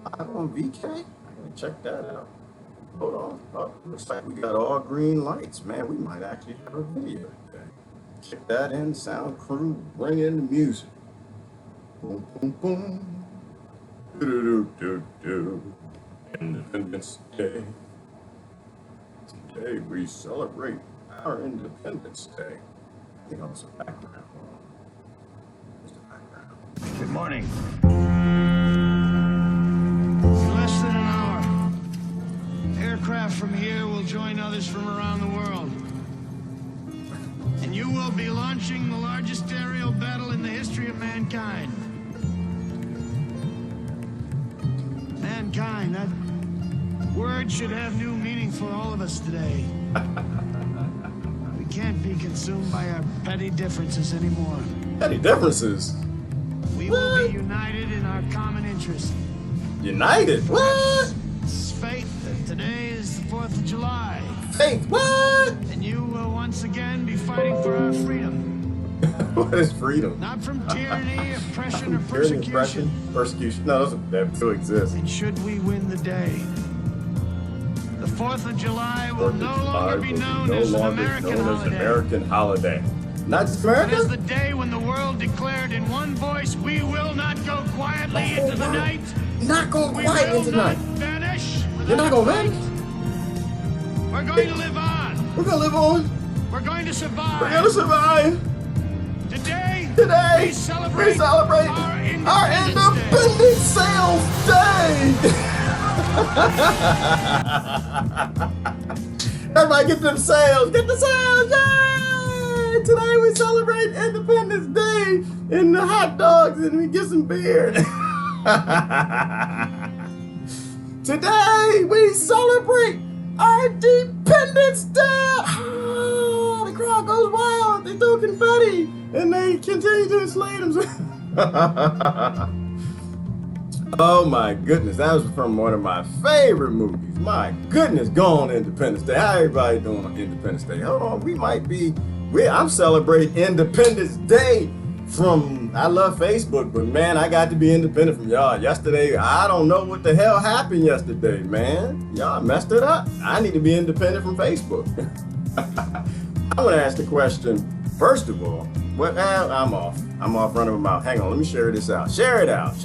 Live on VK? I gotta check that out. Hold on. Oh, looks like we got all green lights. Man, we might actually have a video today. Kick that in, sound crew, bring in the music. Boom, boom, boom. Do-do-do-do-do. Independence Day. Today we celebrate our Independence Day. I think it's a background. Where's the background? Good morning. In less than an hour, aircraft from here will join others from around the world. And you will be launching the largest aerial battle in the history of mankind. Mankind, that word should have new meaning for all of us today. We can't be consumed by our petty differences anymore. Petty differences? We will be united in our common interest. United? What? It's fate that today is the 4th of July. Faith? What? And you will once again be fighting for our freedom. What is freedom? Not from tyranny, oppression, or Tyranny, persecution. oppression, persecution. No, that still exists. And should we win the day, the 4th of July will no longer be known as an American holiday. American holiday. Not just America? It is the day when the world declared in one voice, we will not go quietly into the night. Not going We quiet will into not night. vanish. You're not going to vanish? We're going to live on. We're going to live on. We're going to survive. We're going to survive. Today, we celebrate our Independence Sales Day. Everybody get them sales. Get the sales. Yay! Today we celebrate Independence Day and the hot dogs and we get some beer. Today we celebrate our Independence Day. Oh, the crowd goes wild. They throw confetti. And they continue to enslave themselves. Oh my goodness, that was from one of my favorite movies. My goodness, go on Independence Day. How everybody doing on Independence Day? Hold on, I'm celebrating Independence Day from, I love Facebook, but man, I got to be independent from y'all. Yesterday, I don't know what the hell happened yesterday, man. Y'all messed it up. I need to be independent from Facebook. I want to ask the question, first of all, I'm off running my mouth. Hang on, let me share this out. Share it out.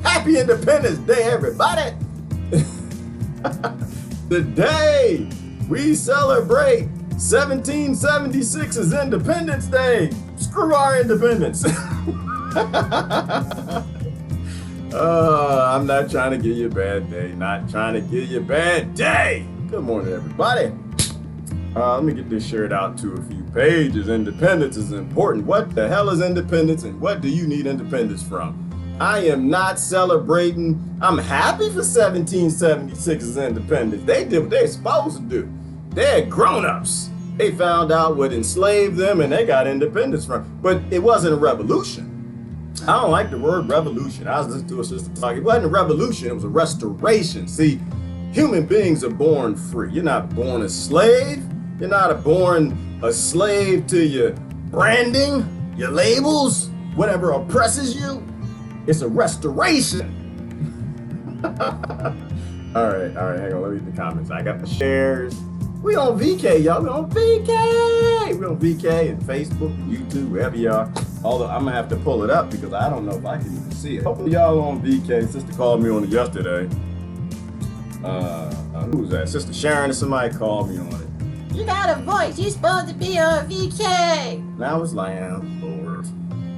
Happy Independence Day, everybody. Today, we celebrate 1776's Independence Day. Screw our independence. I'm not trying to give you a bad day. Good morning, everybody. Let me get this shared out to a few pages. Independence is important. What the hell is independence and what do you need independence from? I am not celebrating. I'm happy for 1776's independence. They did what they're supposed to do. They're grown-ups. They found out what enslaved them and they got independence from. But it wasn't a revolution. I don't like the word revolution. I was listening to a sister talk. It wasn't a revolution, it was a restoration. See, human beings are born free. You're not born a slave. You're not born a slave to your branding, your labels, whatever oppresses you. It's a restoration. All right, hang on, let me read the comments. I got the shares. We on VK, y'all. We on VK and Facebook and YouTube, wherever you are. Although I'm gonna have to pull it up because I don't know if I can even see it. Hopefully y'all on VK. Sister called me on it yesterday. Who was that? Sister Sharon or somebody called me on it. You got a voice. You're supposed to be on VK. And I was like, oh, Lord.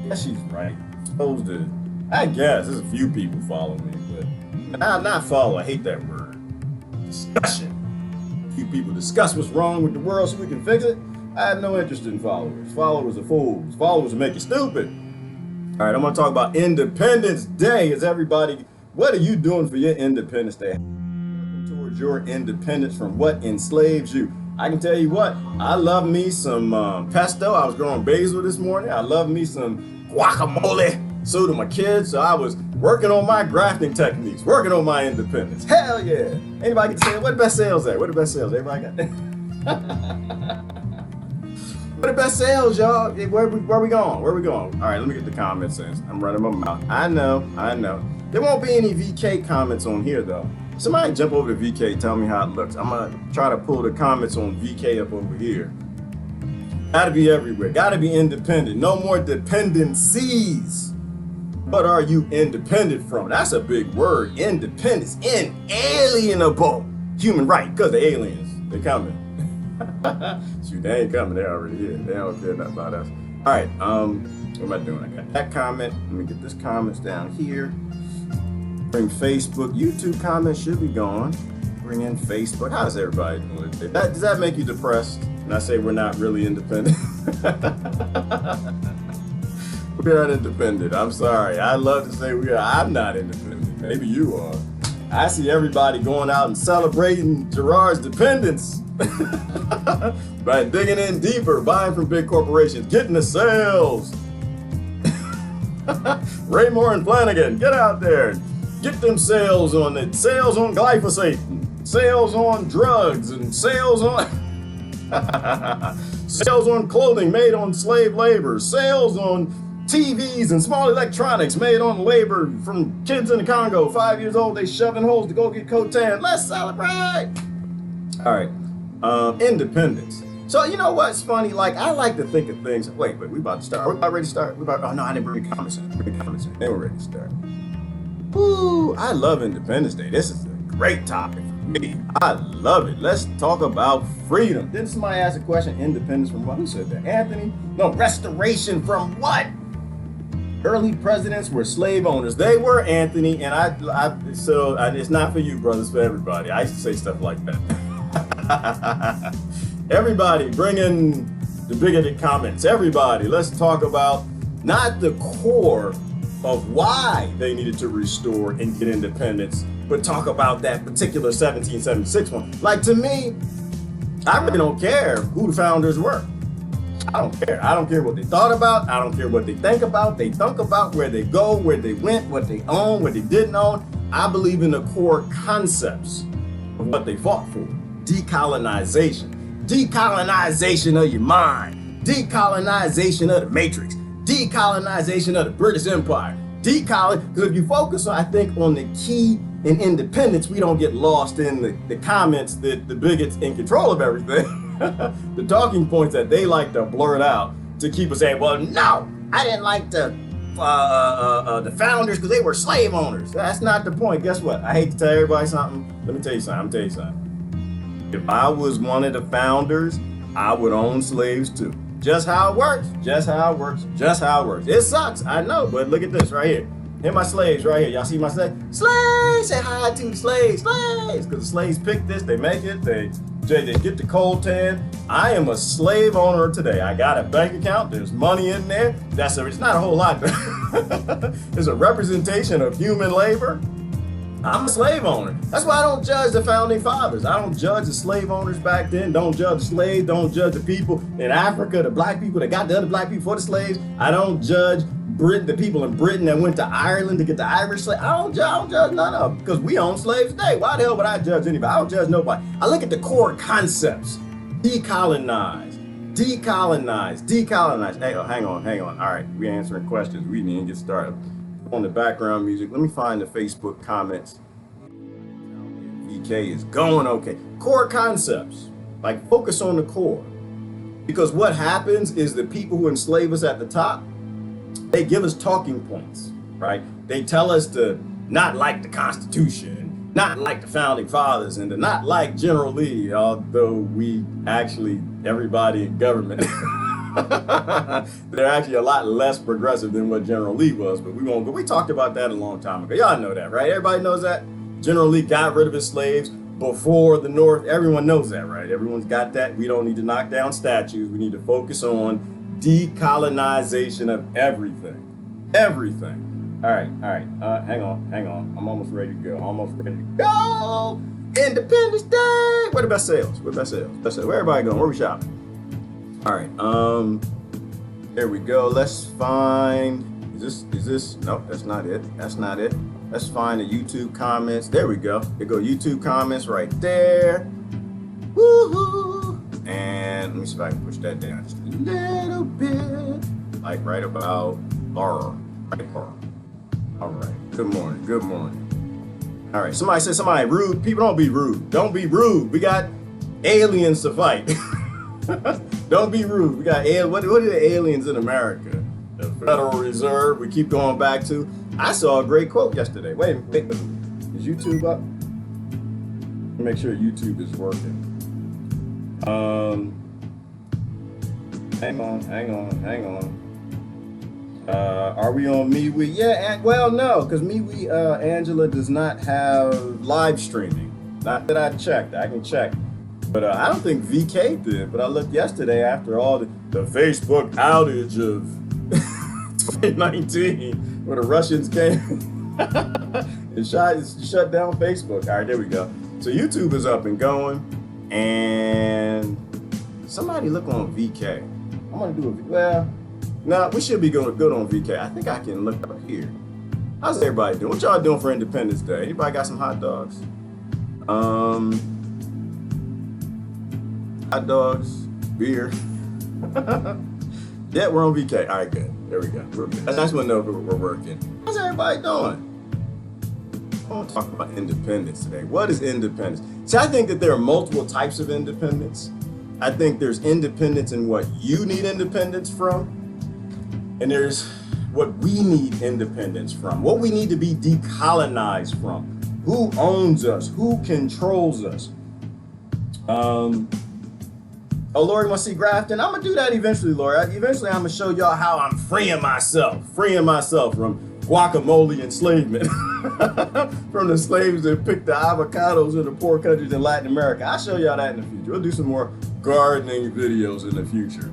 Yeah, she's right. Supposed to. I guess there's a few people follow me, but I'm not follow. I hate that word. Discussion. A few people discuss what's wrong with the world so we can fix it. I have no interest in followers. Followers are fools. Followers will make you stupid. All right, I'm gonna talk about Independence Day. What are you doing for your Independence Day? Towards your independence from what enslaves you. I can tell you what, I love me some pesto. I was growing basil this morning. I love me some guacamole. So do my kids. So I was working on my grafting techniques, working on my independence. Hell yeah. Anybody can say, what the best sales at? What the best sales? Everybody got that? What the best sales, y'all? Where we going? All right, let me get the comments in. I'm running my mouth. I know. There won't be any VK comments on here though. Somebody jump over to VK, tell me how it looks. I'm gonna try to pull the comments on VK up over here. Gotta be everywhere, gotta be independent. No more dependencies. What are you independent from? That's a big word, independence, inalienable human right, because the aliens, they coming. Shoot, they ain't coming, they're already here. They don't care nothing about us. All right, what am I doing? I got that comment. Let me get this comments down here. Bring Facebook, YouTube comments should be gone. Bring in Facebook. How's everybody doing? Does that make you depressed? And I say we're not really independent. We're not independent. I'm sorry. I love to say we are. I'm not independent. Maybe you are. I see everybody going out and celebrating Gerard's dependence by digging in deeper, buying from big corporations, getting the sales. Ray Moore and Flanagan, get out there. Get them sales on it. Sales on glyphosate. Sales on drugs and sales on sales on clothing made on slave labor. Sales on TVs and small electronics made on labor from kids in the Congo, 5 years old, they shoving holes to go get Cotan. Let's celebrate. All right, independence. So you know what's funny? Like I like to think of things. Wait, we about to start. Are we about ready to start? Oh no, I didn't bring comments in. Then we're ready to start. Ooh, I love Independence Day. This is a great topic for me. I love it. Let's talk about freedom. Didn't somebody ask a question? Independence from what? Who said that? Anthony? No, restoration from what? Early presidents were slave owners. They were, Anthony, and it's not for you, brothers, for everybody. I used to say stuff like that. Everybody, bring in the bigoted comments. Everybody, let's talk about not the core of why they needed to restore and get independence, but talk about that particular 1776 one. Like to me, I really don't care who the founders were. I don't care. I don't care what they thought about. I don't care what they think about. They think about where they go, where they went, what they own, what they didn't own. I believe in the core concepts of what they fought for. Decolonization. Decolonization of your mind. Decolonization of the matrix. Decolonization of the British Empire. Because if you focus, I think, on the key in independence, we don't get lost in the comments that the bigots in control of everything. The talking points that they like to blurt out to keep us saying, well, no, I didn't like the founders because they were slave owners. That's not the point. Guess what? I hate to tell everybody something. Let me tell you something. I'm going to tell you something. If I was one of the founders, I would own slaves too. Just how it works. Just how it works. Just how it works. It sucks. I know, but look at this right here. Here my slaves right here. Y'all see my slaves? Slaves! Say hi to the slaves. Slaves! Because the slaves pick this. They make it. They get the coltan. I am a slave owner today. I got a bank account. There's money in there. It's not a whole lot. It's a representation of human labor. I'm a slave owner. That's why I don't judge the founding fathers. I don't judge the slave owners back then. Don't judge the slaves. Don't judge the people in Africa, the black people that got the other black people for the slaves. I don't judge the people in Britain that went to Ireland to get the Irish slaves. I don't judge none of them because we own slaves today. Why the hell would I judge anybody? I don't judge nobody. I look at the core concepts. Decolonize. Decolonize. Decolonize. Hey, hang on. All right, we're answering questions. We didn't even get started. On the background music, let me find the Facebook comments. VK is going okay. Core concepts, like focus on the core. Because what happens is the people who enslave us at the top, they give us talking points, right? They tell us to not like the Constitution, not like the founding fathers, and to not like General Lee, although we actually, everybody in government, they're actually a lot less progressive than what General Lee was, but we won't go. We talked about that a long time ago. Y'all know that, right? Everybody knows that. General Lee got rid of his slaves before the North. Everyone knows that, right? Everyone's got that. We don't need to knock down statues. We need to focus on decolonization of everything. Everything. All right. Hang on. I'm almost ready to go. Go! Independence Day! Where the best sales? Where everybody going? Where we shopping? All right, there we go. Let's find, is this, nope, that's not it. Let's find the YouTube comments. There we go. There go YouTube comments right there. Woohoo! And let me see if I can push that down just a little bit. Like right about horror. All right. Good morning. Good morning. All right. Somebody said somebody rude. People don't be rude. Don't be rude. We got aliens to fight. Don't be rude. We got what are the aliens in America? The Federal Reserve. We keep going back to. I saw a great quote yesterday. Wait. Is YouTube up? Make sure YouTube is working. Hang on. Are we on MeWe? Yeah, well, no, because MeWe, Angela does not have live streaming. Not that I checked. I can check. But I don't think VK did. But I looked yesterday after all the Facebook outage of 2019, where the Russians came and shut down Facebook. All right, there we go. So YouTube is up and going. And somebody look on VK. I'm going to do no, we should be good on VK. I think I can look up here. How's everybody doing? What y'all doing for Independence Day? Anybody got some hot dogs? Hot dogs, beer. Yeah, we're on VK. All right, good. There we go. We're good. That's when we're working. How's everybody doing? I want to talk about independence today. What is independence? See, I think that there are multiple types of independence. I think there's independence in what you need independence from. And there's what we need independence from, what we need to be decolonized from, who owns us, who controls us. Oh, Lori wants to see Grafton. I'm gonna do that eventually, Lori. Eventually, I'm gonna show y'all how I'm freeing myself from guacamole enslavement, from the slaves that picked the avocados in the poor countries in Latin America. I'll show y'all that in the future. We'll do some more gardening videos in the future,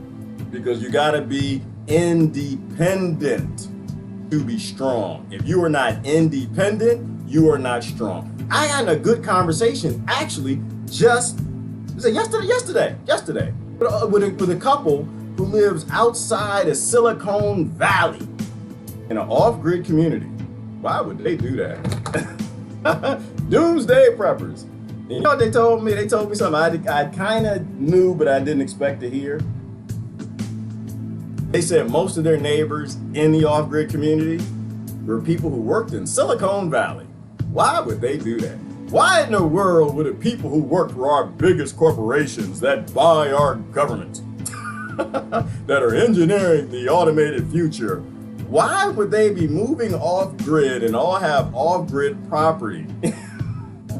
because you gotta be independent to be strong. If you are not independent, you are not strong. I had a good conversation actually yesterday with a couple who lives outside of Silicon Valley in an off-grid community. Why would they do that? Doomsday preppers. And you know what they told me? They told me something I kind of knew, but I didn't expect to hear. They said most of their neighbors in the off-grid community were people who worked in Silicon Valley. Why would they do that? Why in the world would the people who work for our biggest corporations that buy our government, that are engineering the automated future, why would they be moving off-grid and all have off-grid property?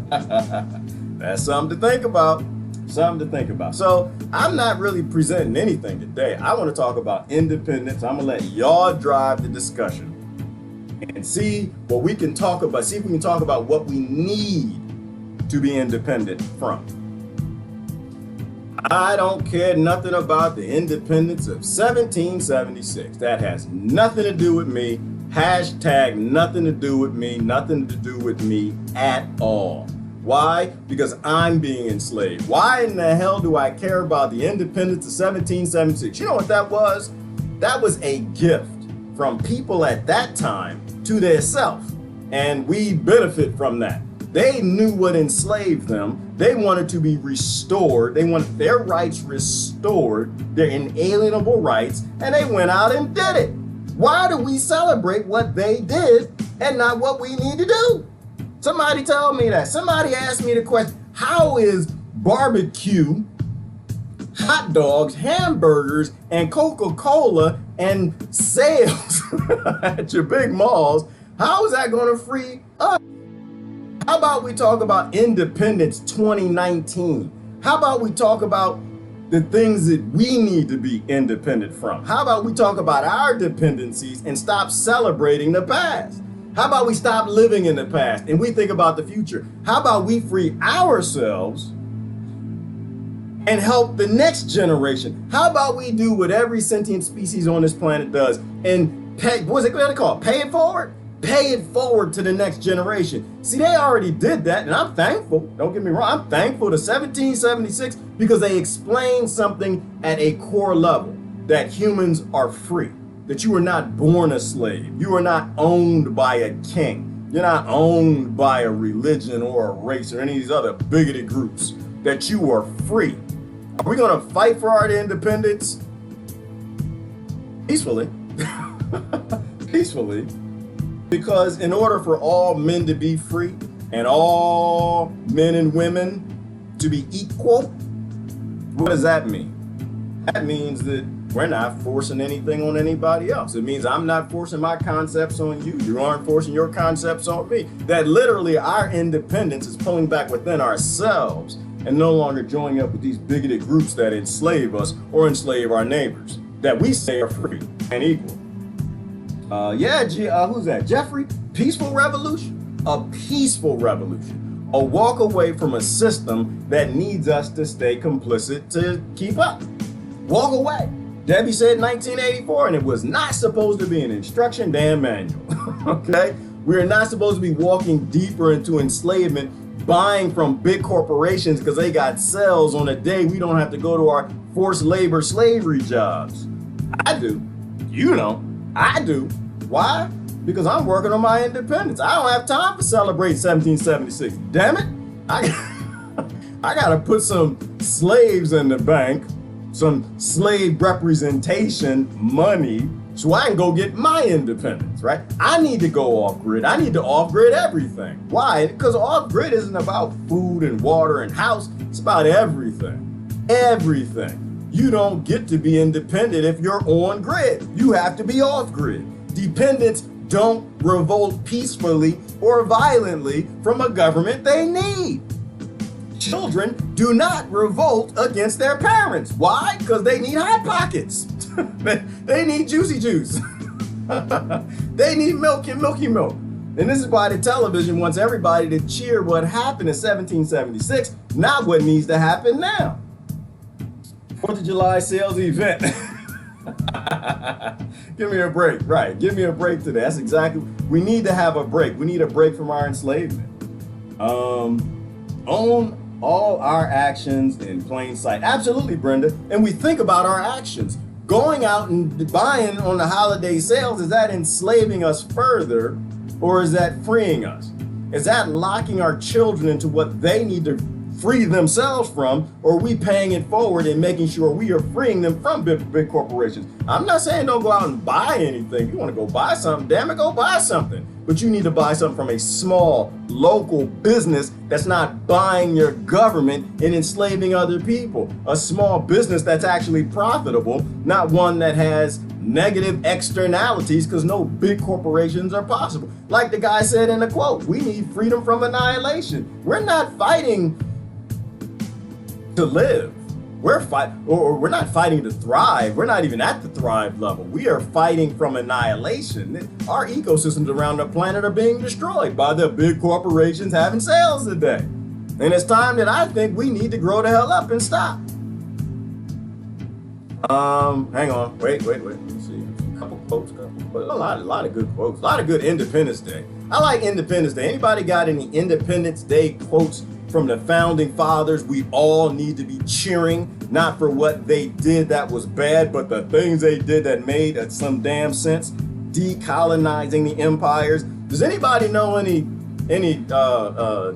That's something to think about. So I'm not really presenting anything today. I want to talk about independence. I'm gonna let y'all drive the discussion and see what we can talk about. See if we can talk about what we need to be independent from. I don't care nothing about the independence of 1776. That has nothing to do with me. Hashtag nothing to do with me. Nothing to do with me at all. Why? Because I'm being enslaved. Why in the hell do I care about the independence of 1776? You know what that was? That was a gift from people at that time to their self. And we benefit from that. They knew what enslaved them. They wanted to be restored. They wanted their rights restored, their inalienable rights, and they went out and did it. Why do we celebrate what they did and not what we need to do? Somebody told me that. Somebody asked me the question, how is barbecue, hot dogs, hamburgers, and Coca-Cola and sales at your big malls, how is that going to free us? How about we talk about Independence 2019? How about we talk about the things that we need to be independent from? How about we talk about our dependencies and stop celebrating the past? How about we stop living in the past and we think about the future? How about we free ourselves and help the next generation? How about we do what every sentient species on this planet does and pay, what's it called? Pay it forward? Pay it forward to the next generation. See, they already did that, and I'm thankful. Don't get me wrong. I'm thankful to 1776 because they explained something at a core level, that humans are free, that you are not born a slave. You are not owned by a king. You're not owned by a religion or a race or any of these other bigoted groups, that you are free. Are we going to fight for our independence? Peacefully. Peacefully. Because in order for all men to be free and all men and women to be equal, what does that mean? That means that we're not forcing anything on anybody else. It means I'm not forcing my concepts on you. You aren't forcing your concepts on me. That literally our independence is pulling back within ourselves and no longer joining up with these bigoted groups that enslave us or enslave our neighbors that we say are free and equal. Who's that? Jeffrey? Peaceful revolution? A peaceful revolution. A walk away from a system that needs us to stay complicit to keep up. Walk away. Debbie said 1984, and it was not supposed to be an instruction damn manual. Okay? We're not supposed to be walking deeper into enslavement, buying from big corporations because they got cells on a day we don't have to go to our forced labor slavery jobs. I do. You know, I do. Why? Because I'm working on my independence. I don't have time to celebrate 1776. Damn it. I gotta put some slaves in the bank, some slave representation money, so I can go get my independence, right? I need to go off grid. I need to off grid everything. Why? Because off grid isn't about food and water and house. It's about everything. Everything. You don't get to be independent if you're on grid. You have to be off grid. Dependents don't revolt peacefully or violently from a government they need. Children do not revolt against their parents. Why? Because they need hot pockets. They need juicy juice. They need milk and milky milk. And this is why the television wants everybody to cheer what happened in 1776, not what needs to happen now. 4th of July sales event. Give me a break. Right. Give me a break today. That's exactly. We need to have a break. We need a break from our enslavement. Own all our actions in plain sight. Absolutely, Brenda. And we think about our actions. Going out and buying on the holiday sales, is that enslaving us further or is that freeing us? Is that locking our children into what they need to free themselves from, or are we paying it forward and making sure we are freeing them from big corporations? I'm not saying don't go out and buy anything. You want to go buy something, damn it, go buy something. But you need to buy something from a small local business that's not buying your government and enslaving other people. A small business that's actually profitable, not one that has negative externalities, because no big corporations are possible. Like the guy said in the quote, we need freedom from annihilation. We're not fighting to live. We're not fighting to thrive. We're not even at the thrive level. We are fighting from annihilation. Our ecosystems around the planet are being destroyed by the big corporations having sales today. And it's time that I think we need to grow the hell up and stop. Hang on. Wait. Let me see. A couple quotes. A lot of good quotes. A lot of good Independence Day. I like Independence Day. Anybody got any Independence Day quotes from the founding fathers? We all need to be cheering, not for what they did that was bad, but the things they did that made some damn sense. Decolonizing the empires. Does anybody know any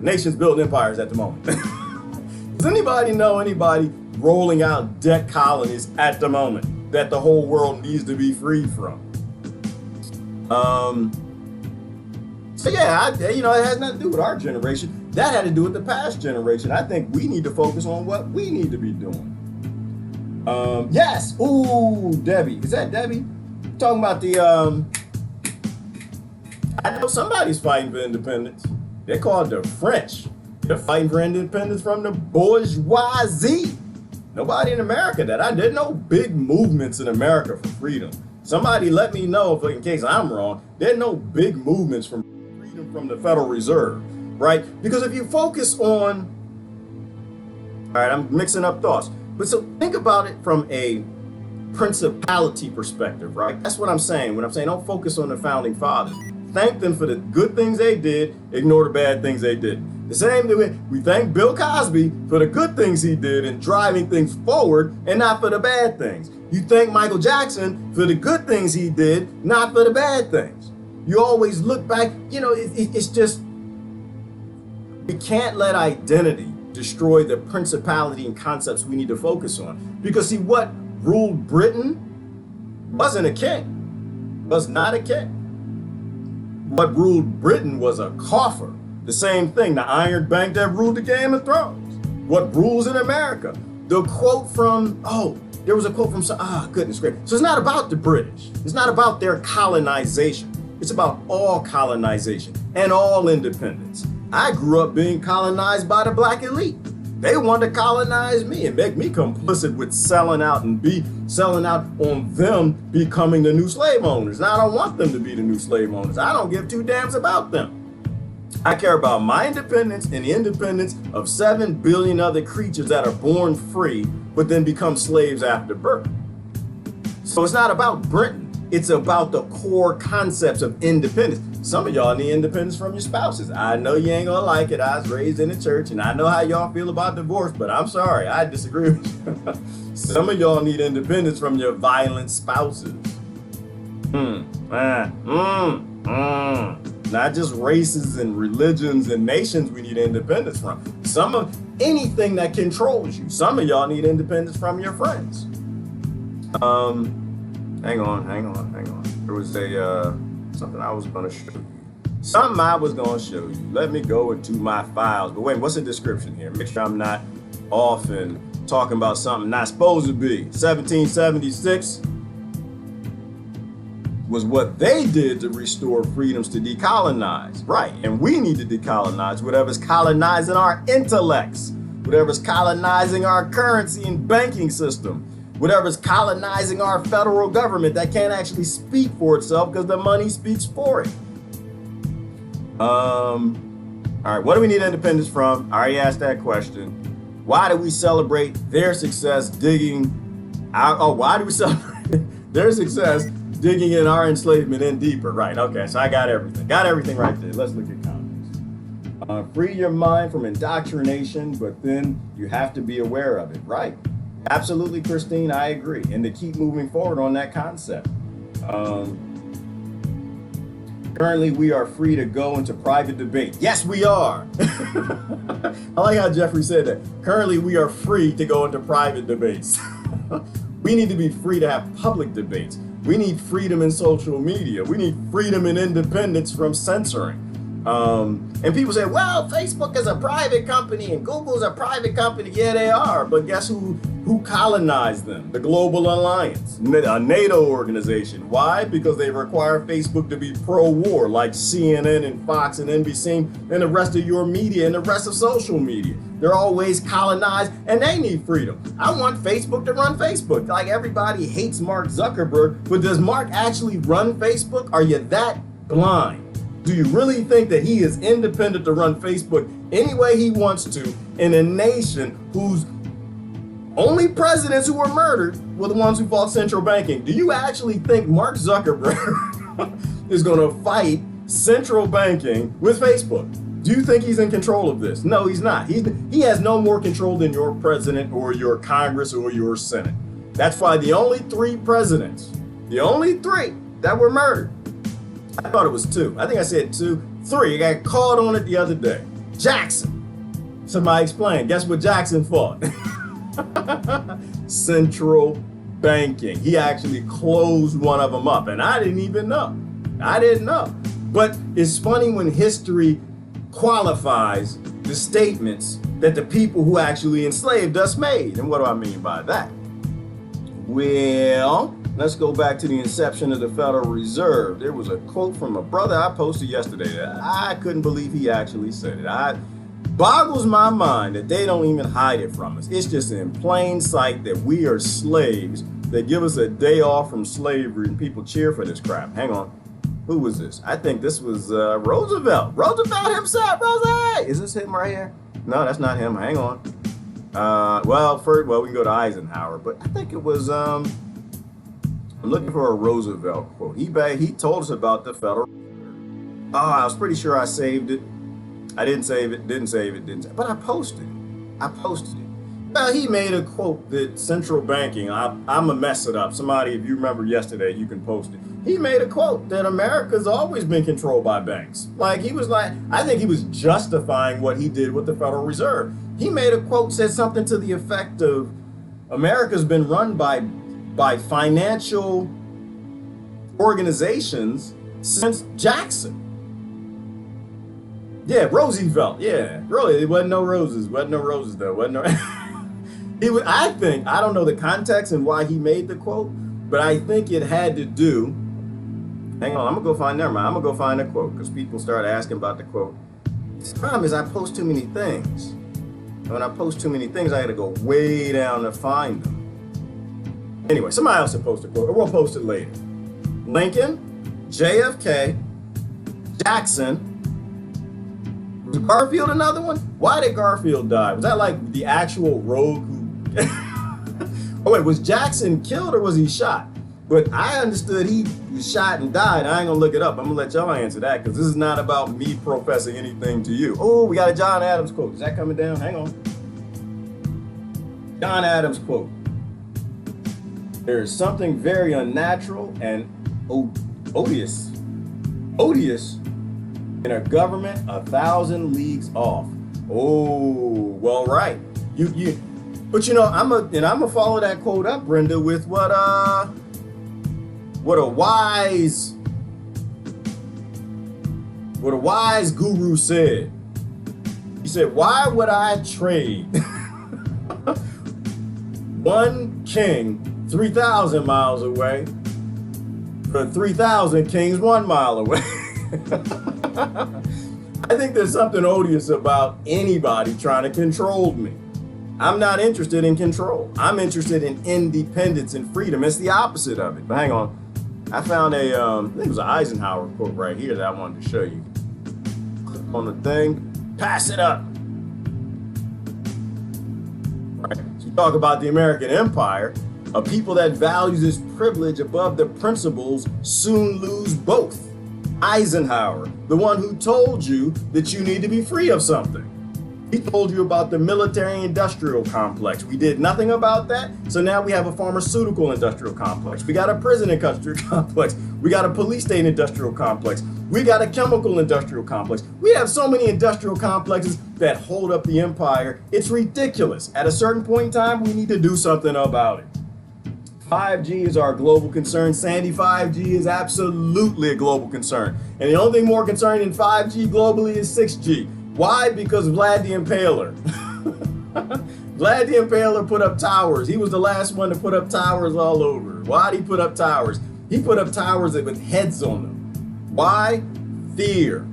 nations building empires at the moment? Does anybody know anybody rolling out debt colonies at the moment that the whole world needs to be freed from? So yeah, it has nothing to do with our generation. That had to do with the past generation. I think we need to focus on what we need to be doing. Yes. Ooh, Debbie. Is that Debbie? Talking about the I know somebody's fighting for independence. They're called the French. They're fighting for independence from the bourgeoisie. Nobody in America that I did no big movements in America for freedom. Somebody let me know if, in case I'm wrong, there are no big movements from freedom from the Federal Reserve, right? Because if you focus on, all right, I'm mixing up thoughts, but so think about it from a principality perspective, right? That's what I'm saying. When I'm saying don't focus on the founding fathers. Thank them for the good things they did, ignore the bad things they didn't. The same way we thank Bill Cosby for the good things he did in driving things forward and not for the bad things. You thank Michael Jackson for the good things he did, not for the bad things. You always look back, it's just, we can't let identity destroy the principality and concepts we need to focus on. Because see, what ruled Britain wasn't a king, was not a king. what ruled Britain was a coffer. The same thing, the Iron Bank that ruled the Game of Thrones. What rules in America? The quote from, there was a quote from, goodness gracious. So it's not about the British. It's not about their colonization. It's about all colonization and all independence. I grew up being colonized by the black elite. They wanted to colonize me and make me complicit with selling out on them becoming the new slave owners. Now, I don't want them to be the new slave owners. I don't give two damns about them. I care about my independence and the independence of 7 billion other creatures that are born free, but then become slaves after birth. So it's not about Britain. It's about the core concepts of independence. Some of y'all need independence from your spouses. I know you ain't gonna like it. I was raised in the church and I know how y'all feel about divorce, but I'm sorry, I disagree with you. Some of y'all need independence from your violent spouses. Not just races and religions and nations we need independence from. Some of anything that controls you. Some of y'all need independence from your friends. Hang on. There was something I was gonna show you. Let me go into my files. But wait, what's the description here? Make sure I'm not off and talking about something not supposed to be. 1776 was what they did to restore freedoms to decolonize. Right, and we need to decolonize whatever's colonizing our intellects, whatever's colonizing our currency and banking system, whatever's colonizing our federal government that can't actually speak for itself because the money speaks for it. All right, what do we need independence from? I already asked that question. Why do we celebrate their success why do we celebrate their success digging in our enslavement in deeper? Right, okay, so I got everything. Got everything right there. Let's look at context. Free your mind from indoctrination, but then you have to be aware of it, right? Absolutely, Christine, I agree. And to keep moving forward on that concept. Currently, we are free to go into private debate. Yes, we are. I like how Jeffrey said that. Currently, we are free to go into private debates. We need to be free to have public debates. We need freedom in social media. We need freedom and independence from censoring. And people say, well, Facebook is a private company and Google's a private company. Yeah, they are. But guess who colonized them? The Global Alliance, a NATO organization. Why? Because they require Facebook to be pro-war, like CNN and Fox and NBC and the rest of your media and the rest of social media. They're always colonized and they need freedom. I want Facebook to run Facebook. Like, everybody hates Mark Zuckerberg, but does Mark actually run Facebook? Are you that blind? Do you really think that he is independent to run Facebook any way he wants to in a nation whose only presidents who were murdered were the ones who fought central banking? Do you actually think Mark Zuckerberg is going to fight central banking with Facebook? Do you think he's in control of this? No, he's not. He has no more control than your president or your Congress or your Senate. That's why the only 3 presidents, that were murdered, I thought it was 2. I think I said 2, 3. I got called on it the other day. Jackson. Somebody explain. Guess what Jackson fought? Central banking. He actually closed one of them up, and I didn't even know. But it's funny when history qualifies the statements that the people who actually enslaved us made. And what do I mean by that? Well, let's go back to the inception of the Federal Reserve. There was a quote from a brother I posted yesterday that I couldn't believe he actually said it. It boggles my mind that they don't even hide it from us. It's just in plain sight that we are slaves. They give us a day off from slavery and people cheer for this crap. Hang on. Who was this? I think this was Roosevelt. Roosevelt himself. Rosie! Is this him right here? No, that's not him. Hang on. Well, we can go to Eisenhower, but I think it was I'm looking for a Roosevelt quote. He told us about the Federal Reserve. I was pretty sure I saved it. I didn't save it, but I posted it. Well, he made a quote that central banking, I'm gonna mess it up. Somebody, if you remember yesterday, you can post it. He made a quote that America's always been controlled by banks. I think he was justifying what he did with the Federal Reserve. He made a quote, said something to the effect of, America's been run by financial organizations since Jackson. Yeah, Roosevelt. Yeah, really, it wasn't no roses. Wasn't no roses though. Wasn't no. It was. I think I don't know the context and why he made the quote, but I think it had to do. Hang on, I'm gonna go find. Never mind. I'm gonna go find the quote because people started asking about the quote. The problem is I post too many things. And when I post too many things, I got to go way down to find them. Anyway, somebody else will post a quote, or we'll post it later. Lincoln, JFK, Jackson. Was Garfield another one? Why did Garfield die? Was that like the actual rogue who... Oh wait, was Jackson killed or was he shot? But I understood he was shot and died. I ain't gonna look it up. I'm gonna let y'all answer that because this is not about me professing anything to you. Oh, we got a John Adams quote. Is that coming down? Hang on. John Adams quote. There is something very unnatural and odious in a government 1,000 leagues off. Oh, well, right. But you know, I'm gonna follow that quote up, Brenda, with what a wise guru said. He said, "Why would I trade one king 3,000 miles away for 3,000 kings 1 mile away?" I think there's something odious about anybody trying to control me. I'm not interested in control. I'm interested in independence and freedom. It's the opposite of it. But hang on. I found I think it was an Eisenhower quote right here that I wanted to show you. Click on the thing, pass it up. Right. So you talk about the American empire. A people that values its privilege above the principles soon lose both. Eisenhower, the one who told you that you need to be free of something. He told you about the military-industrial complex. We did nothing about that, so now we have a pharmaceutical industrial complex. We got a prison industrial complex. We got a police state industrial complex. We got a chemical industrial complex. We have so many industrial complexes that hold up the empire. It's ridiculous. At a certain point in time, we need to do something about it. 5G is our global concern. Sandy, 5G is absolutely a global concern. And the only thing more concerning than 5G globally is 6G. Why? Because Vlad the Impaler. Vlad the Impaler put up towers. He was the last one to put up towers all over. Why did he put up towers? He put up towers with heads on them. Why? Fear.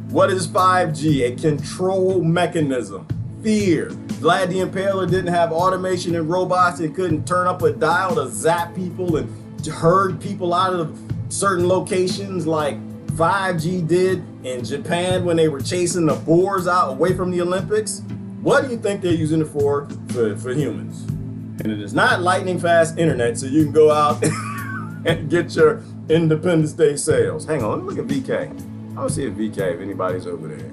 What is 5G? A control mechanism. Fear. Vlad the Impaler didn't have automation and robots. It couldn't turn up a dial to zap people and herd people out of certain locations like 5G did in Japan when they were chasing the boars out away from the Olympics. What do you think they're using it for humans? And it is not lightning fast internet so you can go out and get your Independence Day sales. Hang on, let me look at VK. I want to see if VK, if anybody's over there.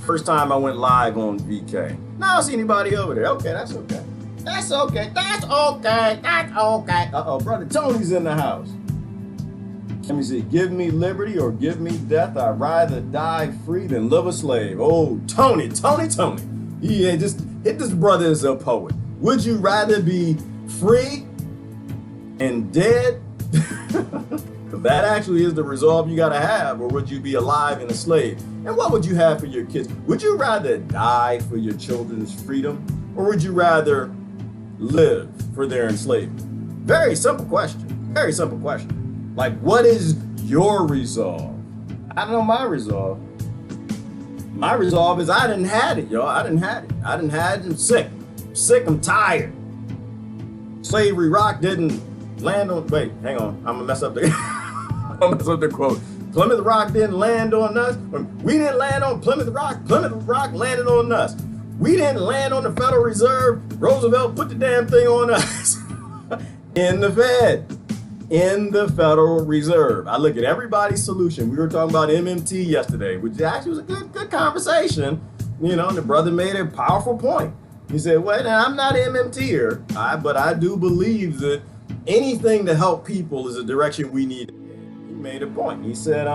First time I went live on VK. No, I don't see anybody over there. Okay, that's okay. That's okay. That's okay. That's okay. Uh-oh, brother Tony's in the house. Let me see. Give me liberty or give me death. I'd rather die free than live a slave. Oh, Tony. Yeah, just hit this brother is a poet. Would you rather be free and dead? That actually is the resolve you gotta have, or would you be alive and a slave? And what would you have for your kids? Would you rather die for your children's freedom, or would you rather live for their enslavement? Very simple question. Very simple question. Like, what is your resolve? I don't know my resolve. My resolve is I done had it, y'all. I done had it. I'm sick. I'm tired. Slavery rock didn't land on, wait, hang on. I'm gonna mess up the quote. Plymouth Rock didn't land on us. We didn't land on Plymouth Rock. Plymouth Rock landed on us. We didn't land on the Federal Reserve. Roosevelt put the damn thing on us. In the Fed. In the Federal Reserve. I look at everybody's solution. We were talking about MMT yesterday, which actually was a good conversation. You know, and the brother made a powerful point. He said, well, I'm not an MMTer, but I do believe that anything to help people is a direction we need. He made a point. He said,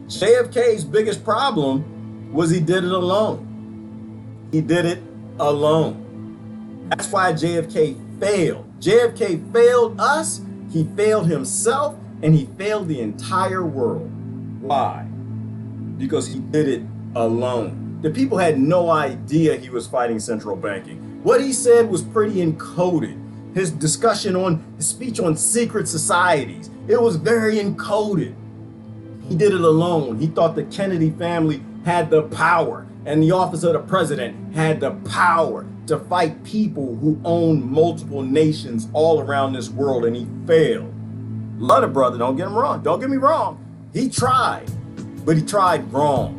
JFK's biggest problem was he did it alone. He did it alone. That's why JFK failed. JFK failed us, he failed himself, and he failed the entire world. Why? because he did it alone. The people had no idea he was fighting central banking. What he said was pretty encoded. His discussion on his speech on secret societies, it was very encoded. He did it alone. He thought the Kennedy family had the power, and the office of the president had the power to fight people who own multiple nations all around this world, and he failed. Love the brother, don't get him wrong. Don't get me wrong. He tried, but he tried wrong.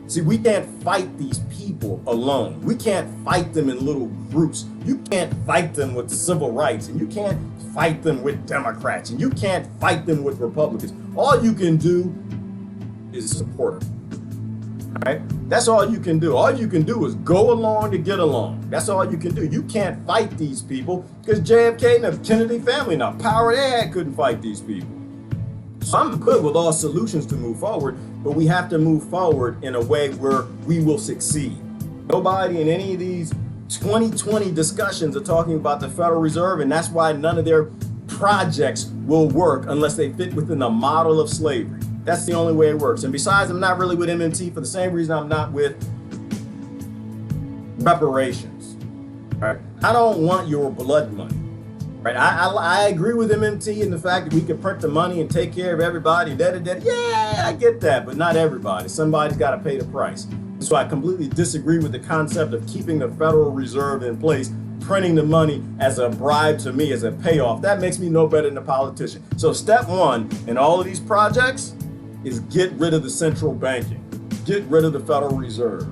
See, we can't fight these people alone. We can't fight them in little groups. You can't fight them with civil rights, and you can't fight them with Democrats, and you can't fight them with Republicans. All you can do is support them. Right? That's all you can do. All you can do is go along to get along. That's all you can do. You can't fight these people because JFK and the Kennedy family, now power they had, couldn't fight these people. So I'm good with all solutions to move forward, but we have to move forward in a way where we will succeed. Nobody in any of these 2020 discussions are talking about the Federal Reserve, and that's why none of their projects will work unless they fit within the model of slavery. That's the only way it works. And besides, I'm not really with MMT for the same reason I'm not with reparations. Right? I don't want your blood money. Right? I agree with MMT in the fact that we can print the money and take care of everybody. Yeah, I get that, but not everybody. Somebody's got to pay the price. So I completely disagree with the concept of keeping the Federal Reserve in place, printing the money as a bribe to me, as a payoff. That makes me no better than a politician. So step one in all of these projects is get rid of the central banking. Get rid of the Federal Reserve.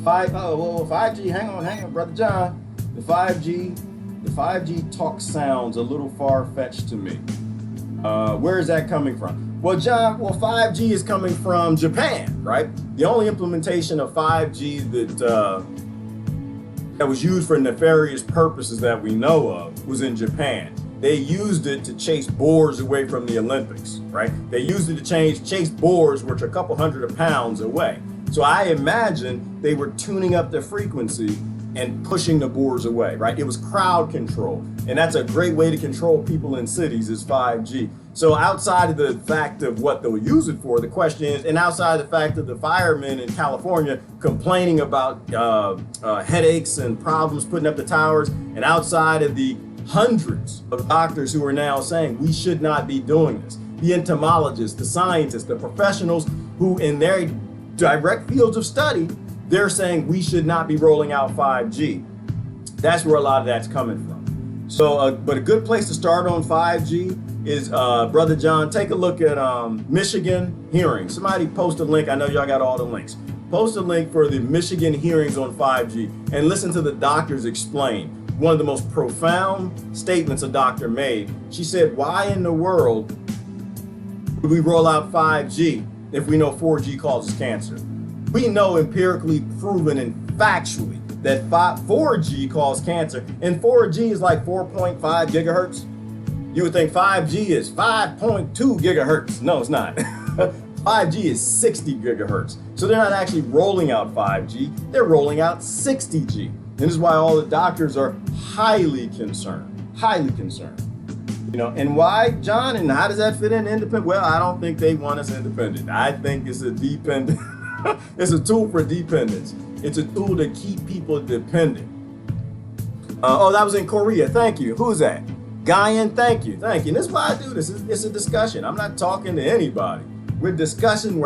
5G, hang on, Brother John. The 5G talk sounds a little far-fetched to me. Where is that coming from? Well, John, 5G is coming from Japan, right? The only implementation of 5G that was used for nefarious purposes that we know of was in Japan. They used it to chase boars away from the Olympics, right? They used it to chase boars, which are a couple hundred of pounds away. So I imagine they were tuning up the frequency and pushing the boars away, right? It was crowd control. And that's a great way to control people in cities is 5G. So outside of the fact of what they'll use it for, the question is, and outside of the fact of the firemen in California complaining about headaches and problems putting up the towers, and outside of the hundreds of doctors who are now saying we should not be doing this, the entomologists, the scientists, the professionals who in their direct fields of study, they're saying we should not be rolling out 5G. That's where a lot of that's coming from. So, but a good place to start on 5G is, Brother John, take a look at Michigan hearings. Somebody post a link. I know y'all got all the links. Post a link for the Michigan hearings on 5G and listen to the doctors explain. One of the most profound statements a doctor made. She said, why in the world would we roll out 5G if we know 4G causes cancer? We know empirically proven and factually that 4G causes cancer, and 4G is like 4.5 gigahertz. You would think 5G is 5.2 gigahertz. No, it's not. 5G is 60 gigahertz. So they're not actually rolling out 5G, they're rolling out 60G. And this is why all the doctors are highly concerned. You know, and why, John, and how does that fit in independent? Well, I don't think they want us independent. I think it's a dependent. It's a tool for dependence. It's a tool to keep people dependent. Oh, that was in Korea. Thank you. Who's that? Guyan, thank you. And this is why I do this. It's a discussion. I'm not talking to anybody. We're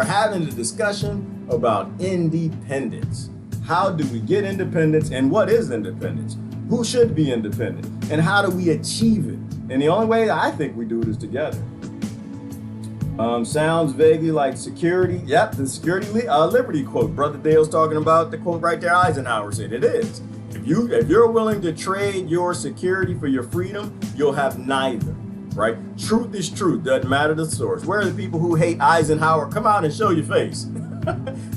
having a discussion about independence. How do we get independence, and what is independence? Who should be independent, and how do we achieve it? And the only way I think we do it is together. Sounds vaguely like security. Yep, the security liberty quote. Brother Dale's talking about the quote right there. Eisenhower said it is. If you're willing to trade your security for your freedom, you'll have neither. Right? Truth is truth. Doesn't matter the source. Where are the people who hate Eisenhower? Come out and show your face.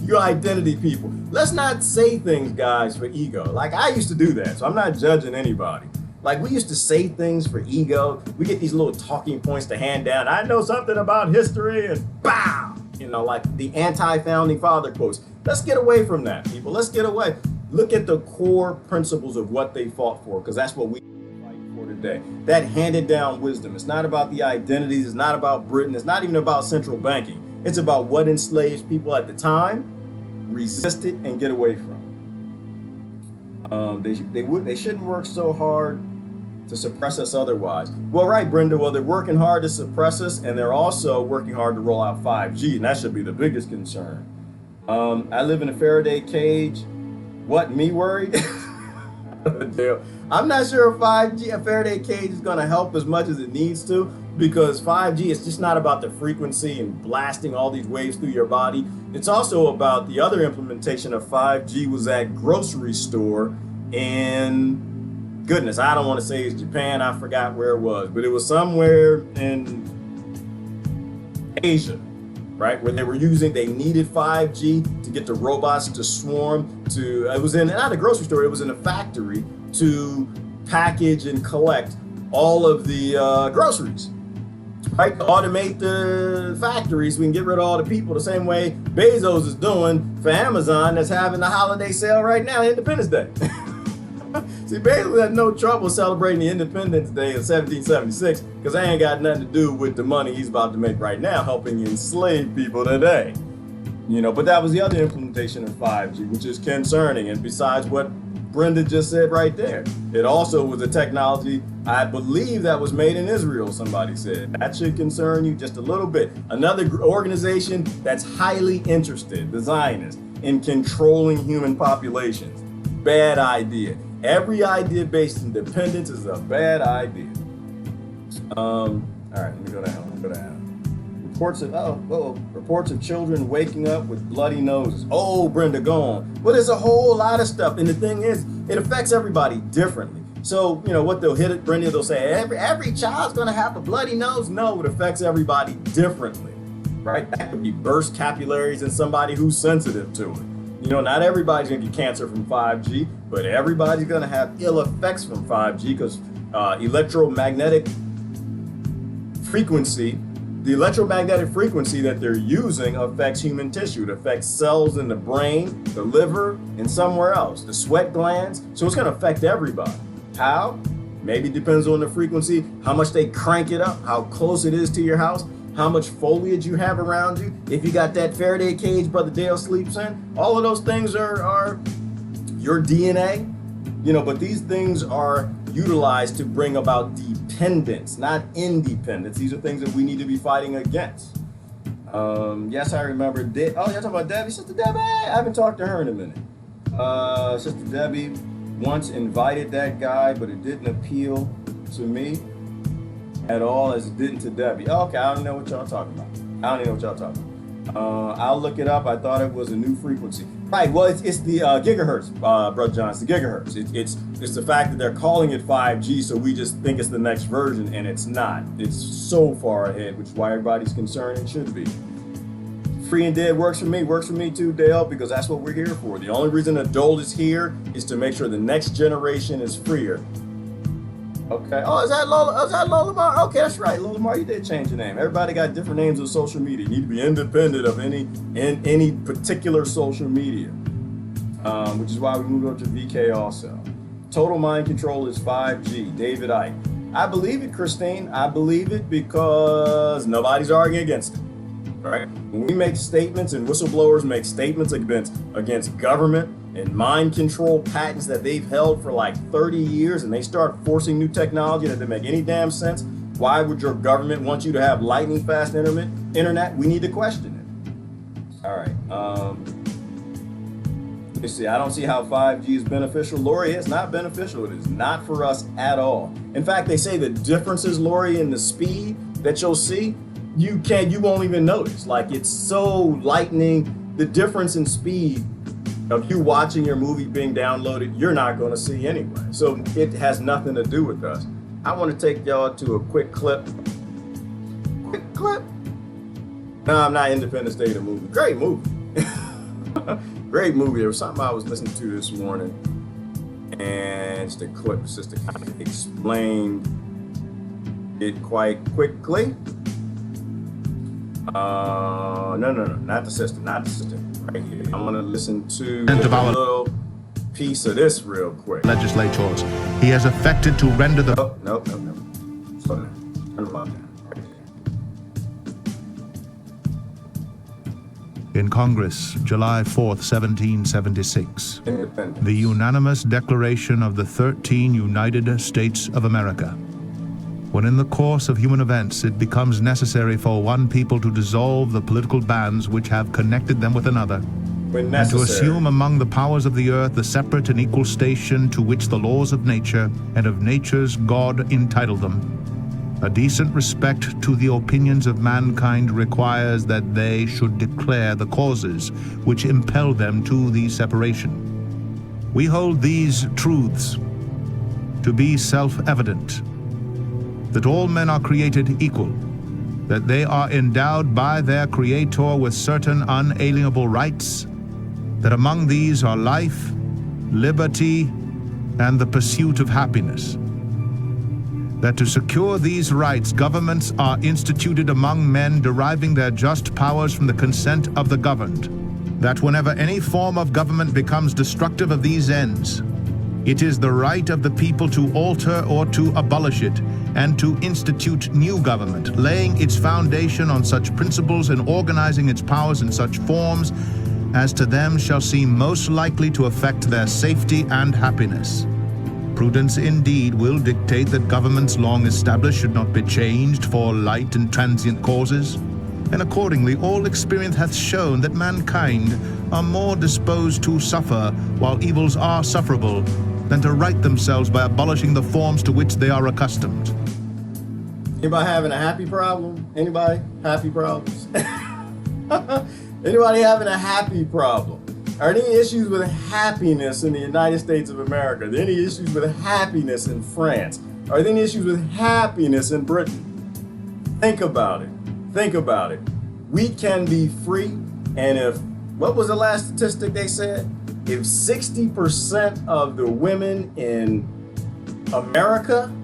You identity people. Let's not say things, guys, for ego. Like I used to do that, so I'm not judging anybody. Like we used to say things for ego. We get these little talking points to hand down. I know something about history, and bow! You know, like the anti-founding father quotes. Let's get away from that, people. Let's get away. Look at the core principles of what they fought for, because that's what we fight for today. today. That handed down wisdom. It's not about the identities. It's not about Britain. It's not even about central banking. It's about what enslaves people at the time, resist it, and get away from. They shouldn't work so hard to suppress us otherwise. Well, right, Brenda. Well, they're working hard to suppress us, and they're also working hard to roll out 5G, and that should be the biggest concern. I live in a Faraday cage. What, me worried? I'm not sure if 5G, a Faraday cage, is going to help as much as it needs to, because 5G is just not about the frequency and blasting all these waves through your body. It's also about the other implementation of 5G was at grocery store in, goodness, I don't want to say it's Japan. I forgot where it was, but it was somewhere in Asia, right? Where they needed 5G to get the robots to swarm to, it was in, not a grocery store, it was in a factory to package and collect all of the groceries, right? To automate the factories, we can get rid of all the people the same way Bezos is doing for Amazon that's having the holiday sale right now, Independence Day. See, Bezos had no trouble celebrating the Independence Day of 1776 because they ain't got nothing to do with the money he's about to make right now, helping enslave people today. You know, but that was the other implementation of 5G, which is concerning. And besides what Brenda just said right there, it also was a technology, I believe, that was made in Israel, somebody said. That should concern you just a little bit. Another organization that's highly interested, the Zionists, in controlling human populations. Bad idea. Every idea based in dependence is a bad idea. All right, let me go down. Reports of children waking up with bloody noses. Oh, Brenda, go on. Well, there's a whole lot of stuff, and the thing is, it affects everybody differently. So, you know what they'll hit it, Brenda, they'll say every child's gonna have a bloody nose. No, it affects everybody differently, right? That could be burst capillaries in somebody who's sensitive to it. You know, not everybody's gonna get cancer from 5G, but everybody's gonna have ill effects from 5G because electromagnetic frequency, the electromagnetic frequency that they're using affects human tissue. It affects cells in the brain, the liver, and somewhere else, the sweat glands. So it's gonna affect everybody. How? Maybe depends on the frequency, how much they crank it up, how close it is to your house, how much foliage you have around you. If you got that Faraday cage Brother Dale sleeps in, all of those things are your DNA, you know, but these things are utilized to bring about dependence, not independence. These are things that we need to be fighting against. Yes, I remember. Oh, you're talking about Debbie? Sister Debbie? I haven't talked to her in a minute. Sister Debbie once invited that guy, but it didn't appeal to me at all as it didn't to Debbie. Okay, I don't know what y'all talking about. I don't even know what y'all talking about. I'll look it up. I thought it was a new frequency. Right, well, it's the gigahertz, Brother John. It's the gigahertz. It's the fact that they're calling it 5G, so we just think it's the next version, and it's not. It's so far ahead, which is why everybody's concerned and should be. Free and dead works for me too, Dale, because that's what we're here for. The only reason adult is here is to make sure the next generation is freer. Okay. Oh, is that Lola? Is that Lola Mar? Okay, that's right. Lola Mar, you did change your name. Everybody got different names on social media. You need to be independent of any particular social media, which is why we moved over to VK also. Total mind control is 5G. David Icke. I believe it, Christine. I believe it because nobody's arguing against it. Right? When we make statements and whistleblowers make statements against government and mind control patents that they've held for like 30 years and they start forcing new technology that doesn't make any damn sense, why would your government want you to have lightning fast internet? We need to question it. All right. Let me see. I don't see how 5G is beneficial. Lori, it's not beneficial. It is not for us at all. In fact, they say the differences, Lori, in the speed that you'll see, you won't even notice. Like, it's so lightning. The difference in speed of you watching your movie being downloaded, you're not going to see anyway. So it has nothing to do with us. I want to take y'all to a quick clip. No, I'm not Independence Day, the movie. Great movie. Great movie. There was something I was listening to this morning, and it's the clip just to kind of explain it quite quickly. No, not the sister, right here. I'm gonna listen to a little piece of this real quick. Legislators. He has affected to render the... No. Slow down. Turn them up. In Congress, July 4th, 1776. Independence. The unanimous declaration of the 13 United States of America. When in the course of human events it becomes necessary for one people to dissolve the political bands which have connected them with another, When and necessary. to assume among the powers of the earth the separate and equal station to which the laws of nature and of nature's God entitle them, a decent respect to the opinions of mankind requires that they should declare the causes which impel them to the separation. We hold these truths to be self-evident, that all men are created equal, that they are endowed by their Creator with certain unalienable rights, that among these are life, liberty, and the pursuit of happiness. That to secure these rights, governments are instituted among men deriving their just powers from the consent of the governed. That whenever any form of government becomes destructive of these ends, it is the right of the people to alter or to abolish it, and to institute new government, laying its foundation on such principles and organizing its powers in such forms as to them shall seem most likely to affect their safety and happiness. Prudence indeed will dictate that governments long established should not be changed for light and transient causes, and accordingly all experience hath shown that mankind are more disposed to suffer while evils are sufferable than to right themselves by abolishing the forms to which they are accustomed. Anybody having a happy problem? Anybody? Happy problems? Anybody having a happy problem? Are there any issues with happiness in the United States of America? Are there any issues with happiness in France? Are there any issues with happiness in Britain? Think about it. Think about it. We can be free, and if, what was the last statistic they said? If 60% of the women in America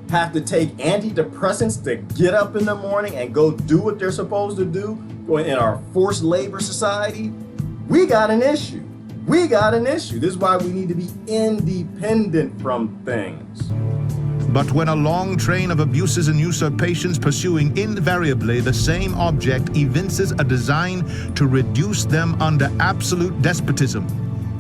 have to take antidepressants to get up in the morning and go do what they're supposed to do in our forced labor society, we got an issue. We got an issue. This is why we need to be independent from things. But when a long train of abuses and usurpations pursuing invariably the same object evinces a design to reduce them under absolute despotism,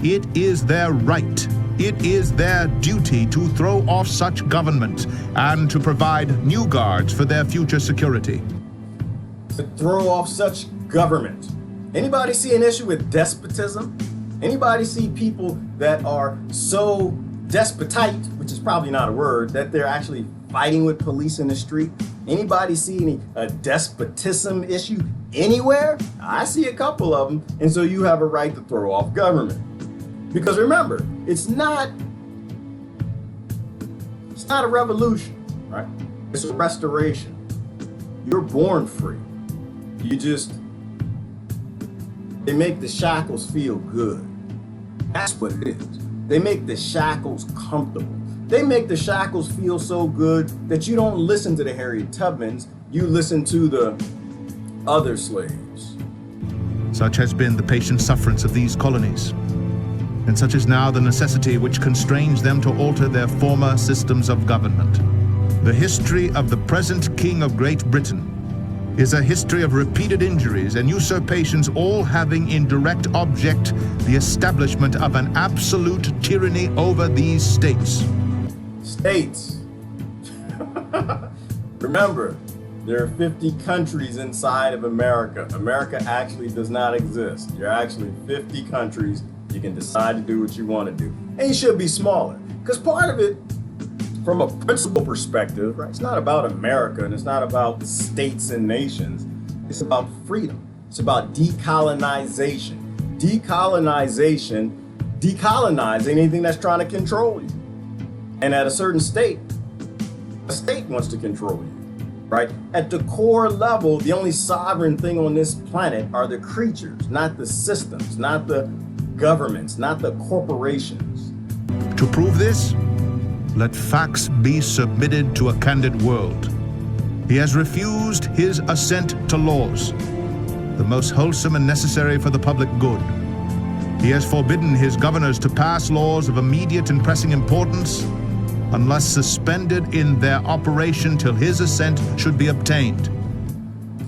it is their right, it is their duty to throw off such government and to provide new guards for their future security. To throw off such government. Anybody see an issue with despotism? Anybody see people that are so despotite, which is probably not a word, that they're actually fighting with police in the street? Anybody see a despotism issue anywhere? I see a couple of them, and so you have a right to throw off government. Because remember, it's not a revolution, right? It's a restoration. You're born free. They make the shackles feel good. That's what it is. They make the shackles comfortable. They make the shackles feel so good that you don't listen to the Harriet Tubmans, you listen to the other slaves. Such has been the patient sufferance of these colonies, and such is now the necessity which constrains them to alter their former systems of government. The history of the present King of Great Britain is a history of repeated injuries and usurpations, all having in direct object the establishment of an absolute tyranny over these states. States. Remember, there are 50 countries inside of America. America actually does not exist. You're actually 50 countries. You can decide to do what you want to do. And you should be smaller. Because part of it, from a principle perspective, right, it's not about America and it's not about states and nations. It's about freedom. It's about decolonization. Decolonize anything that's trying to control you. And at a certain state, a state wants to control you, right? At the core level, the only sovereign thing on this planet are the creatures, not the systems, not the governments, not the corporations. To prove this, let facts be submitted to a candid world. He has refused his assent to laws, the most wholesome and necessary for the public good. He has forbidden his governors to pass laws of immediate and pressing importance unless suspended in their operation till his assent should be obtained.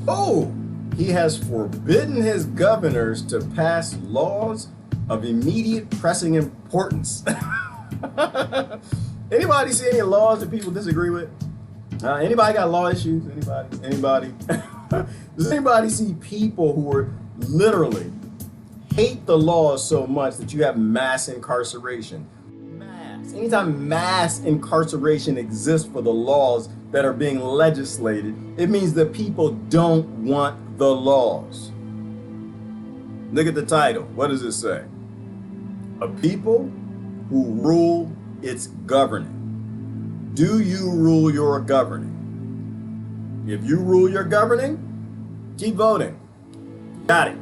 Oh, he has forbidden his governors to pass laws of immediate pressing importance. Anybody see any laws that people disagree with? Anybody got law issues? Anybody? Does anybody see people who are literally hate the laws so much that you have mass incarceration? Mass. Anytime mass incarceration exists for the laws that are being legislated, it means that people don't want the laws. Look at the title. What does it say? A people who rule its governing. Do you rule your governing? If you rule your governing, keep voting. Got it.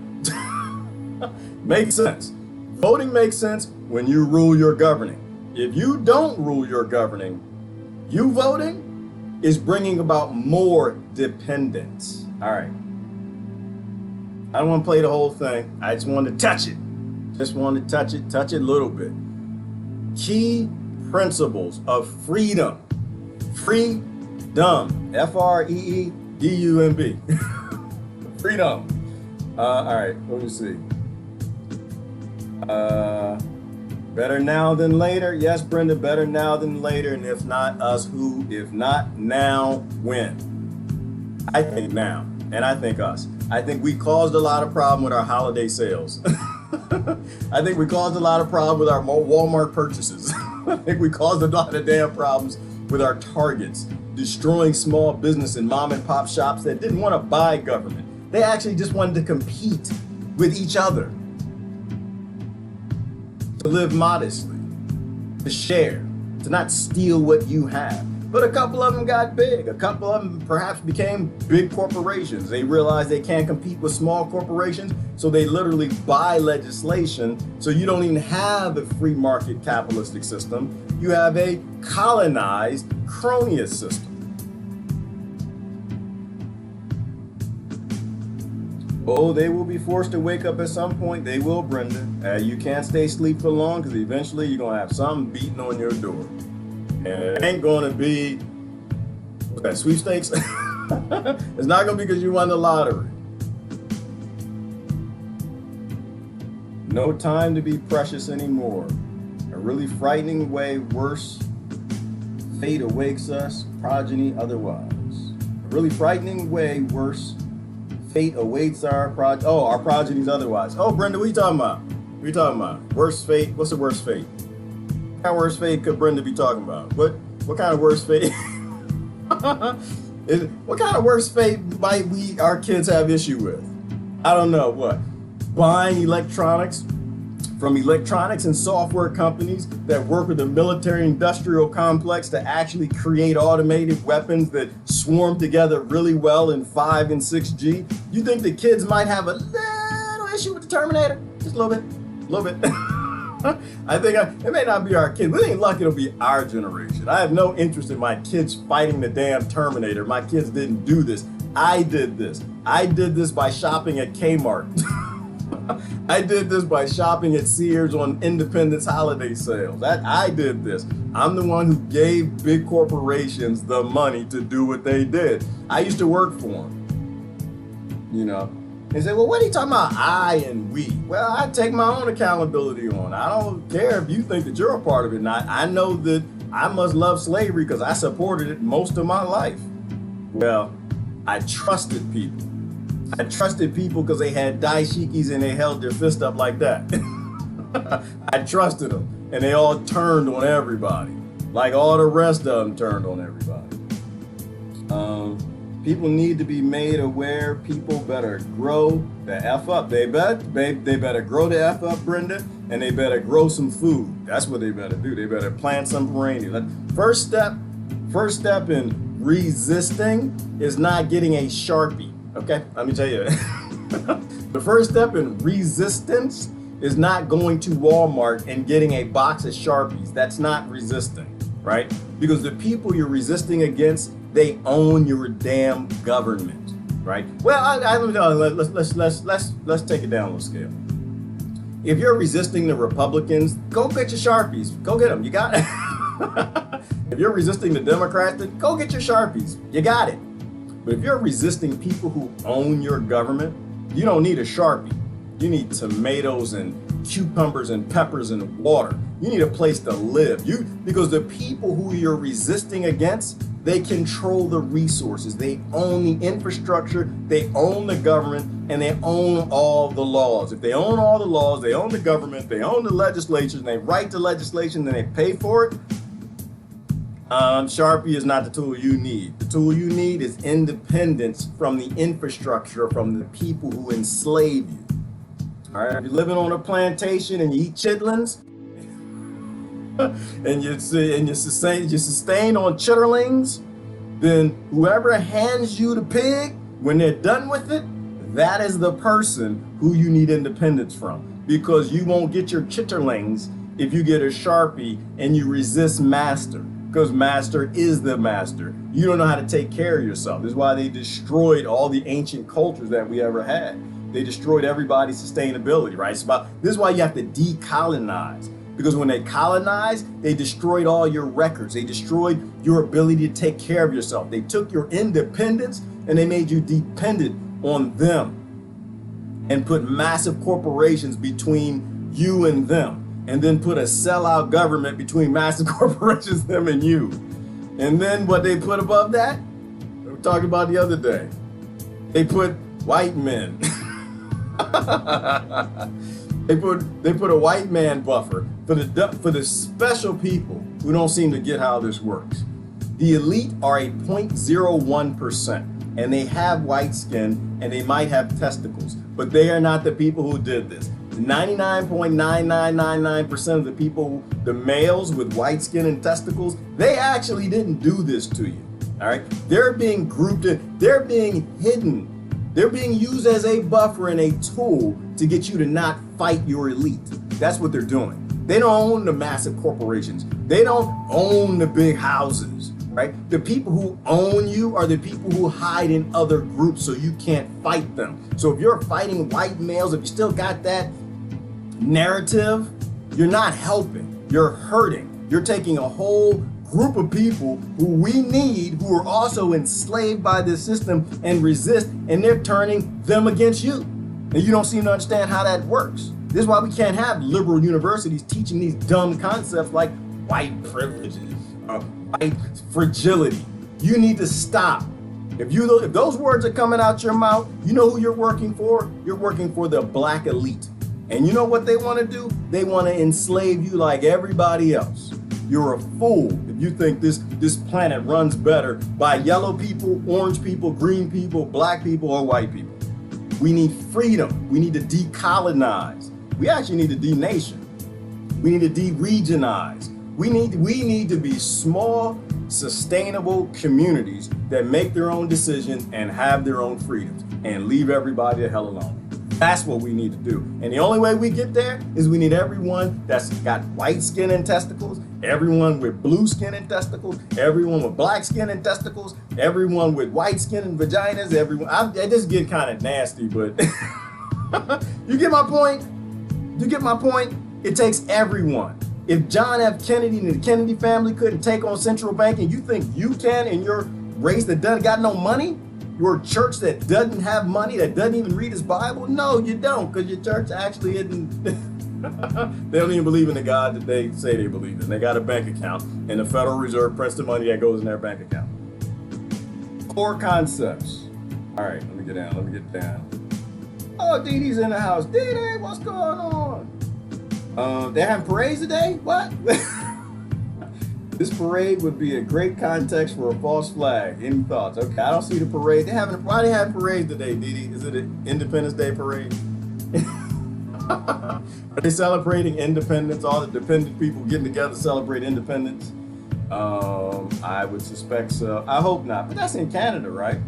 Makes sense. Voting makes sense when you rule your governing. If you don't rule your governing, you voting is bringing about more dependence. All right. I don't want to play the whole thing. I just wanted to touch it. Just wanted to touch it a little bit. Key principles of freedom. Freedom. F-R-E-E-D-U-M-B. Freedom. All right, let me see. Better now than later. Yes, Brenda, better now than later. And if not us, who? If not now, when? I think now. And I think us. I think we caused a lot of problem with our holiday sales. I think we caused a lot of problem with our Walmart purchases. I think we caused a lot of damn problems with our Targets, destroying small business and mom and pop shops that didn't want to buy government. They actually just wanted to compete with each other, to live modestly, to share, to not steal what you have. But a couple of them got big. A couple of them perhaps became big corporations. They realized they can't compete with small corporations, so they literally buy legislation. So you don't even have a free market capitalistic system. You have a colonized cronyist system. Oh, they will be forced to wake up at some point. They will, Brenda. You can't stay asleep for long because eventually you're going to have something beating on your door. And it ain't going to be, what's that, sweepstakes? It's not going to be because you won the lottery. No time to be precious anymore. A really frightening way, worse fate awaits us, progeny otherwise. A really frightening way, worse fate awaits our progenies otherwise. Oh, Brenda, what are you talking about? What are you talking about? Worst fate? What's the worst fate? What kind of worst fate could Brenda be talking about? What kind of worst fate? What kind of worst fate might our kids have issue with? I don't know. What? Buying electronics from electronics and software companies that work with the military industrial complex to actually create automated weapons that swarm together really well in 5 and 6G. You think the kids might have a little issue with the Terminator? Just a little bit. A little bit. I think it may not be our kids. We ain't lucky it'll be our generation. I have no interest in my kids fighting the damn Terminator. My kids didn't do this. I did this. I did this by shopping at Kmart. I did this by shopping at Sears on Independence holiday sales. I did this. I'm the one who gave big corporations the money to do what they did. I used to work for them. You know. And say, well, what are you talking about? I and we. Well, I take my own accountability on. I don't care if you think that you're a part of it or not. I know that I must love slavery because I supported it most of my life. Well, I trusted people. I trusted people because they had dashikis and they held their fist up like that. I trusted them, and they all turned on everybody, like all the rest of them turned on everybody. People need to be made aware. People better grow the F up. They better grow the F up, Brenda, and they better grow some food. That's what they better do. They better plant some perennials. First step in resisting is not getting a Sharpie. Okay, let me tell you. The first step in resistance is not going to Walmart and getting a box of Sharpies. That's not resisting, right? Because the people you're resisting against, they own your damn government, right? Well, let's take it down a little scale. If you're resisting the Republicans, go get your Sharpies. Go get them. You got it. If you're resisting the Democrats, then go get your Sharpies. You got it. But if you're resisting people who own your government, you don't need a Sharpie. You need tomatoes and cucumbers and peppers and water. You need a place to live. Because the people who you're resisting against, they control the resources. They own the infrastructure, they own the government, and they own all the laws. If they own all the laws, they own the government, they own the legislature, and they write the legislation, and they pay for it, Sharpie is not the tool you need. The tool you need is independence from the infrastructure, from the people who enslave you. All right, if you're living on a plantation and you eat chitlins, and you sustain on chitterlings, then whoever hands you the pig, when they're done with it, that is the person who you need independence from. Because you won't get your chitterlings if you get a Sharpie and you resist master. Because master is the master. You don't know how to take care of yourself. This is why they destroyed all the ancient cultures that we ever had. They destroyed everybody's sustainability, right? This is why you have to decolonize. Because when they colonized, they destroyed all your records. They destroyed your ability to take care of yourself. They took your independence and they made you dependent on them and put massive corporations between you and them. And then put a sellout government between massive corporations, them and you. And then what they put above that, we were talking about the other day, they put white men. They put a white man buffer for the special people who don't seem to get how this works. The elite are a 0.01%, and they have white skin and they might have testicles, but they are not the people who did this. 99.9999% of the people, the males with white skin and testicles, they actually didn't do this to you. All right, they're being grouped in, they're being hidden. They're being used as a buffer and a tool to get you to not fight your elite. That's what they're doing. They don't own the massive corporations. They don't own the big houses, right? The people who own you are the people who hide in other groups so you can't fight them. So if you're fighting white males, if you still got that narrative, you're not helping, you're hurting. You're taking a whole group of people who we need, who are also enslaved by this system and resist, and they're turning them against you. And you don't seem to understand how that works. This is why we can't have liberal universities teaching these dumb concepts like white privilege, white fragility. You need to stop. If those words are coming out your mouth, you know who you're working for? You're working for the black elite. And you know what they want to do? They want to enslave you like everybody else. You're a fool if you think this planet runs better by yellow people, orange people, green people, black people, or white people. We need freedom. We need to decolonize. We actually need to denation. We need to de-regionize. We need to be small, sustainable communities that make their own decisions and have their own freedoms and leave everybody the hell alone. That's what we need to do. And the only way we get there is we need everyone that's got white skin and testicles, everyone with blue skin and testicles, everyone with black skin and testicles, everyone with white skin and vaginas, everyone. I just get kind of nasty, but you get my point? You get my point? It takes everyone. If John F. Kennedy and the Kennedy family couldn't take on central banking, you think you can in your race that doesn't got no money? Your church that doesn't have money, that doesn't even read his Bible? No, you don't, because your church actually isn't. They don't even believe in the God that they say they believe in. They got a bank account, and the Federal Reserve prints the money that goes in their bank account. Core concepts. All right, let me get down. Oh, Dee Dee's in the house. Dee Dee, what's going on? They're having parades today? What? This parade would be a great context for a false flag. Any thoughts? Okay, I don't see the parade. Why they having parades today, Dee Dee? Is it an Independence Day parade? Are they celebrating independence? All the dependent people getting together to celebrate independence? I would suspect so. I hope not, but that's in Canada, right?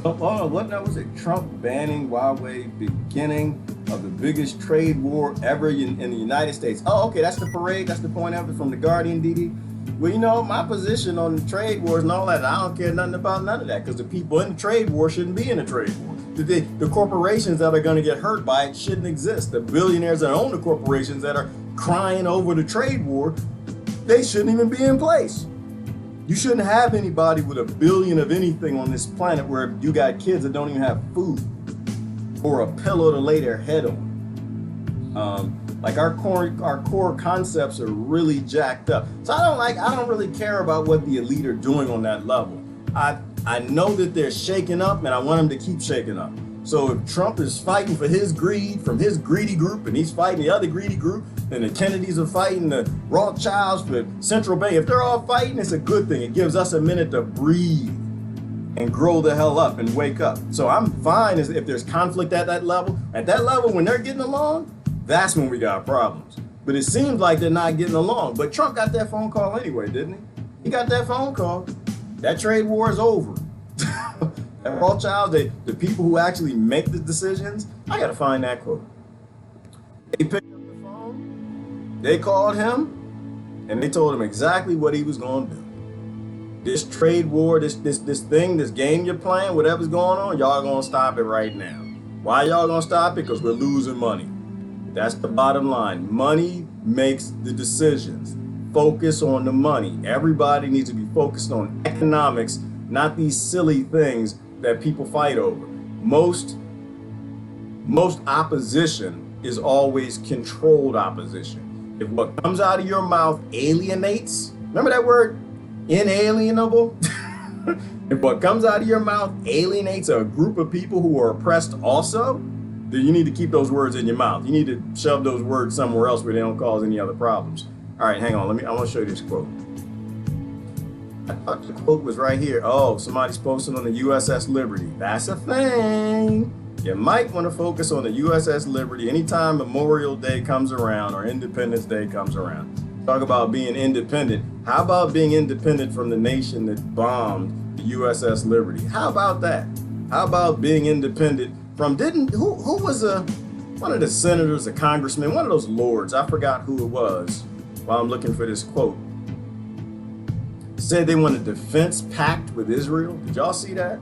Oh, what was it? Trump banning Huawei, beginning of the biggest trade war ever in the United States. Oh, okay, that's the parade. That's the point of it from The Guardian, Dee Dee. Well, you know, my position on the trade wars and all that, I don't care nothing about none of that, because the people in the trade war shouldn't be in a trade war. The corporations that are going to get hurt by it shouldn't exist. The billionaires that own the corporations that are crying over the trade war, they shouldn't even be in place. You shouldn't have anybody with $1 billion of anything on this planet where you got kids that don't even have food or a pillow to lay their head on. Like our core concepts are really jacked up. So I don't really care about what the elite are doing on that level. I know that they're shaking up, and I want them to keep shaking up. So if Trump is fighting for his greed from his greedy group, and he's fighting the other greedy group, and the Kennedys are fighting the Rothschilds for central bank, if they're all fighting, it's a good thing. It gives us a minute to breathe and grow the hell up and wake up. So I'm fine if there's conflict at that level. At that level, when they're getting along, that's when we got problems. But it seems like they're not getting along. But Trump got that phone call anyway, didn't he? He got that phone call. That trade war is over. And Rothschild, the people who actually make the decisions, I gotta find that quote. They picked up the phone, they called him, and they told him exactly what he was gonna do. This trade war, this thing, this game you're playing, whatever's going on, y'all gonna stop it right now. Why y'all gonna stop it? Because we're losing money. That's the bottom line. Money makes the decisions. Focus on the money. Everybody needs to be focused on economics, not these silly things that people fight over. Most opposition is always controlled opposition. If what comes out of your mouth alienates, remember that word, inalienable? If what comes out of your mouth alienates a group of people who are oppressed also, then you need to keep those words in your mouth. You need to shove those words somewhere else where they don't cause any other problems. All right, hang on. I want to show you this quote. I thought the quote was right here. Oh, somebody's posting on the USS Liberty. That's a thing. You might want to focus on the USS Liberty anytime Memorial Day comes around or Independence Day comes around. Talk about being independent. How about being independent from the nation that bombed the USS Liberty? How about that? How about being independent from, who was one of the senators, a congressman, one of those lords, I forgot who it was while I'm looking for this quote, said they want a defense pact with Israel. Did y'all see that?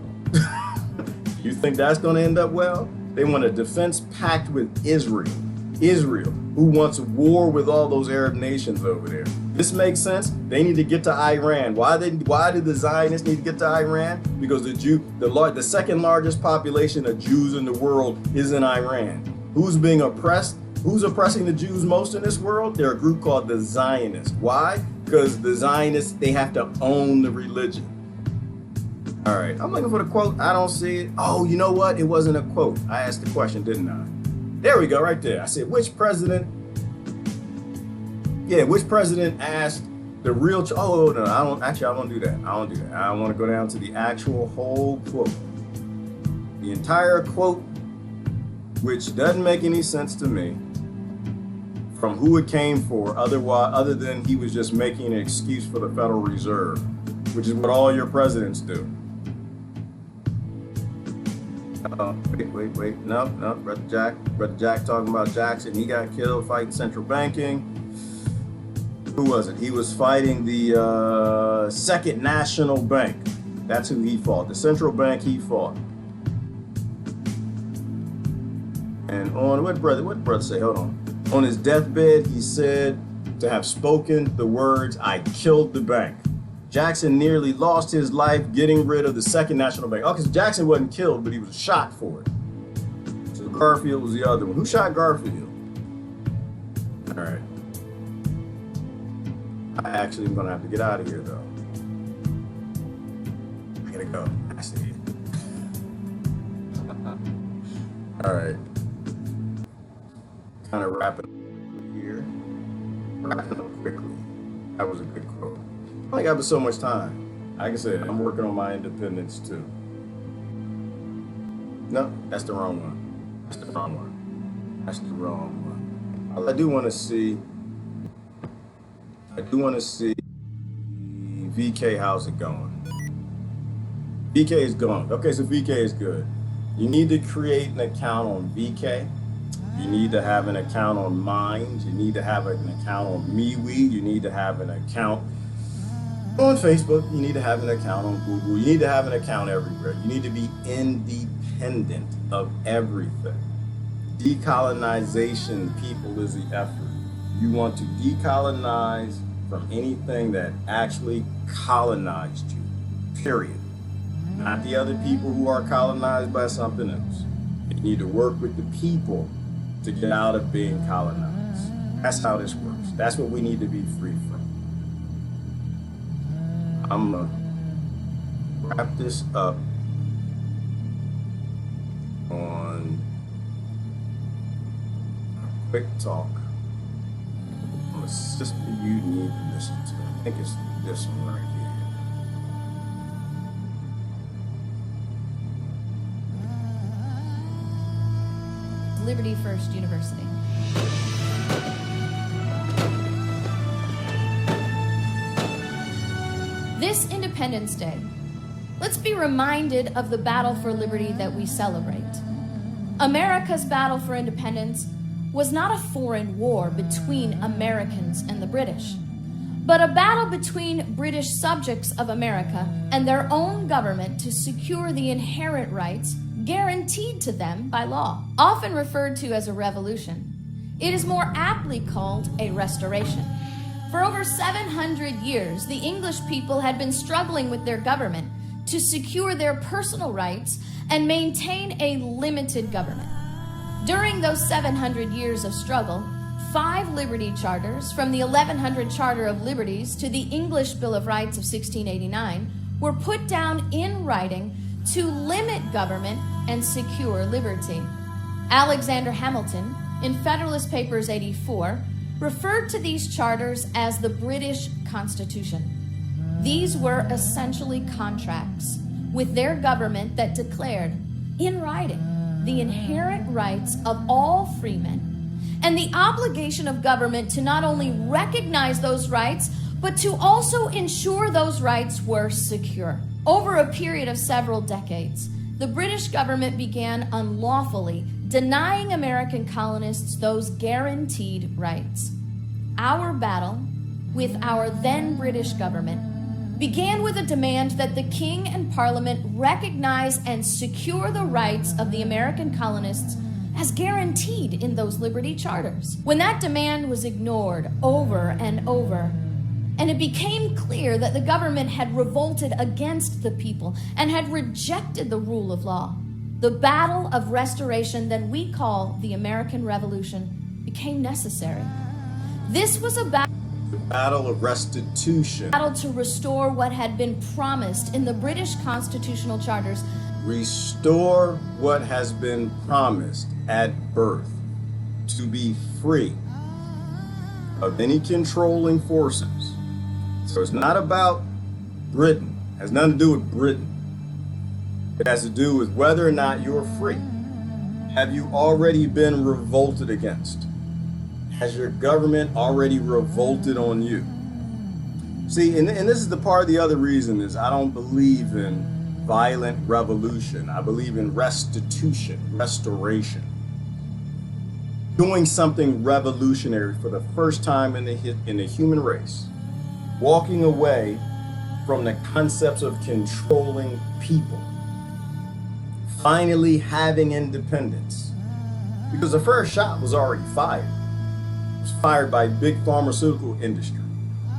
You think that's going to end up well? They want a defense pact with Israel. Israel, who wants war with all those Arab nations over there. This makes sense. They need to get to Iran. Why did the Zionists need to get to Iran? Because the second largest population of Jews in the world is in Iran. Who's being oppressed? Who's oppressing the Jews most in this world? They're a group called the Zionists. Why? Because the Zionists, they have to own the religion. All right, I'm looking for the quote. I don't see it. Oh, you know what? It wasn't a quote. I asked the question, didn't I? There we go, right there. I said, which president asked the real, oh, no, I won't do that. I want to go down to the actual whole quote. The entire quote, which doesn't make any sense to me, from who it came for, other than he was just making an excuse for the Federal Reserve, which is what all your presidents do. Wait. No. Brother Jack talking about Jackson. He got killed fighting central banking. Who was it? He was fighting the Second National Bank. That's who he fought. The central bank he fought. And on what brother say? Hold on. On his deathbed, he said to have spoken the words, "I killed the bank." Jackson nearly lost his life getting rid of the Second National Bank. Oh, because Jackson wasn't killed, but he was shot for it. So Garfield was the other one. Who shot Garfield? All right. I actually am going to have to get out of here, though. I got to go. I see it. All right. Kind of wrapping up here. Wrapping up quickly. That was a good quote. I only got so much time. Like I said, I'm working on my independence too. No, that's the wrong one. That's the wrong one. I do want to see VK, how's it going? VK is going. Okay, so VK is good. You need to create an account on VK. You need to have an account on Mind. You need to have an account on MeWe. You need to have an account on Facebook. You need to have an account on Google. You need to have an account everywhere. You need to be independent. independent of everything. Decolonization, people, is the effort. You want to decolonize from anything that actually colonized you, period. Not the other people who are colonized by something else. You need to work with the people to get out of being colonized. That's how this works. That's what we need to be free from. I'm gonna wrap this up on a quick talk on a sister you need to listen to. I think it's this one right here. Liberty First University. This Independence Day, let's be reminded of the battle for liberty that we celebrate. America's battle for independence was not a foreign war between Americans and the British, but a battle between British subjects of America and their own government to secure the inherent rights guaranteed to them by law. Often referred to as a revolution, it is more aptly called a restoration. For over 700 years, the English people had been struggling with their government to secure their personal rights and maintain a limited government. During those 700 years of struggle, 5 liberty charters, from the 1100 Charter of Liberties to the English Bill of Rights of 1689, were put down in writing to limit government and secure liberty. Alexander Hamilton, in Federalist Papers 84, referred to these charters as the British Constitution. These were essentially contracts with their government that declared, in writing, the inherent rights of all freemen and the obligation of government to not only recognize those rights, but to also ensure those rights were secure. Over a period of several decades, the British government began unlawfully denying American colonists those guaranteed rights. Our battle with our then British government began with a demand that the King and Parliament recognize and secure the rights of the American colonists as guaranteed in those liberty charters. When that demand was ignored over and over, and it became clear that the government had revolted against the people and had rejected the rule of law, the battle of restoration that we call the American Revolution became necessary. This was a battle of restitution. Battle to restore what had been promised in the British constitutional charters. Restore what has been promised at birth, to be free of any controlling forces. So it's not about Britain. It has nothing to do with Britain. It has to do with whether or not you're free. Have you already been revolted against? Has your government already revolted on you? See, and this is the part of the other reason is I don't believe in violent revolution. I believe in restitution, restoration. Doing something revolutionary for the first time in the human race. Walking away from the concepts of controlling people. Finally having independence. Because the first shot was already fired. It was fired by big pharmaceutical industry.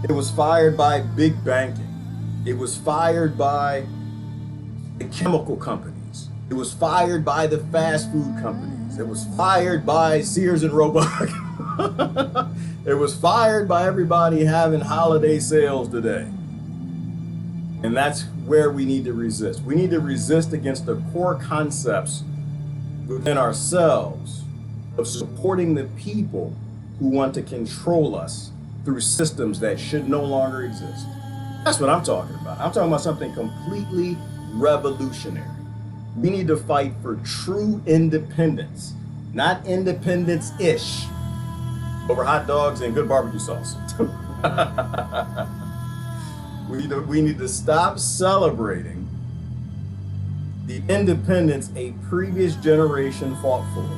It was fired by big banking. It was fired by the chemical companies. It was fired by the fast food companies. It was fired by Sears and Roebuck. It was fired by everybody having holiday sales today. And that's where we need to resist. We need to resist against the core concepts within ourselves of supporting the people who want to control us through systems that should no longer exist. That's what I'm talking about. I'm talking about something completely revolutionary. We need to fight for true independence, not independence-ish, over hot dogs and good barbecue sauce. We need to stop celebrating the independence a previous generation fought for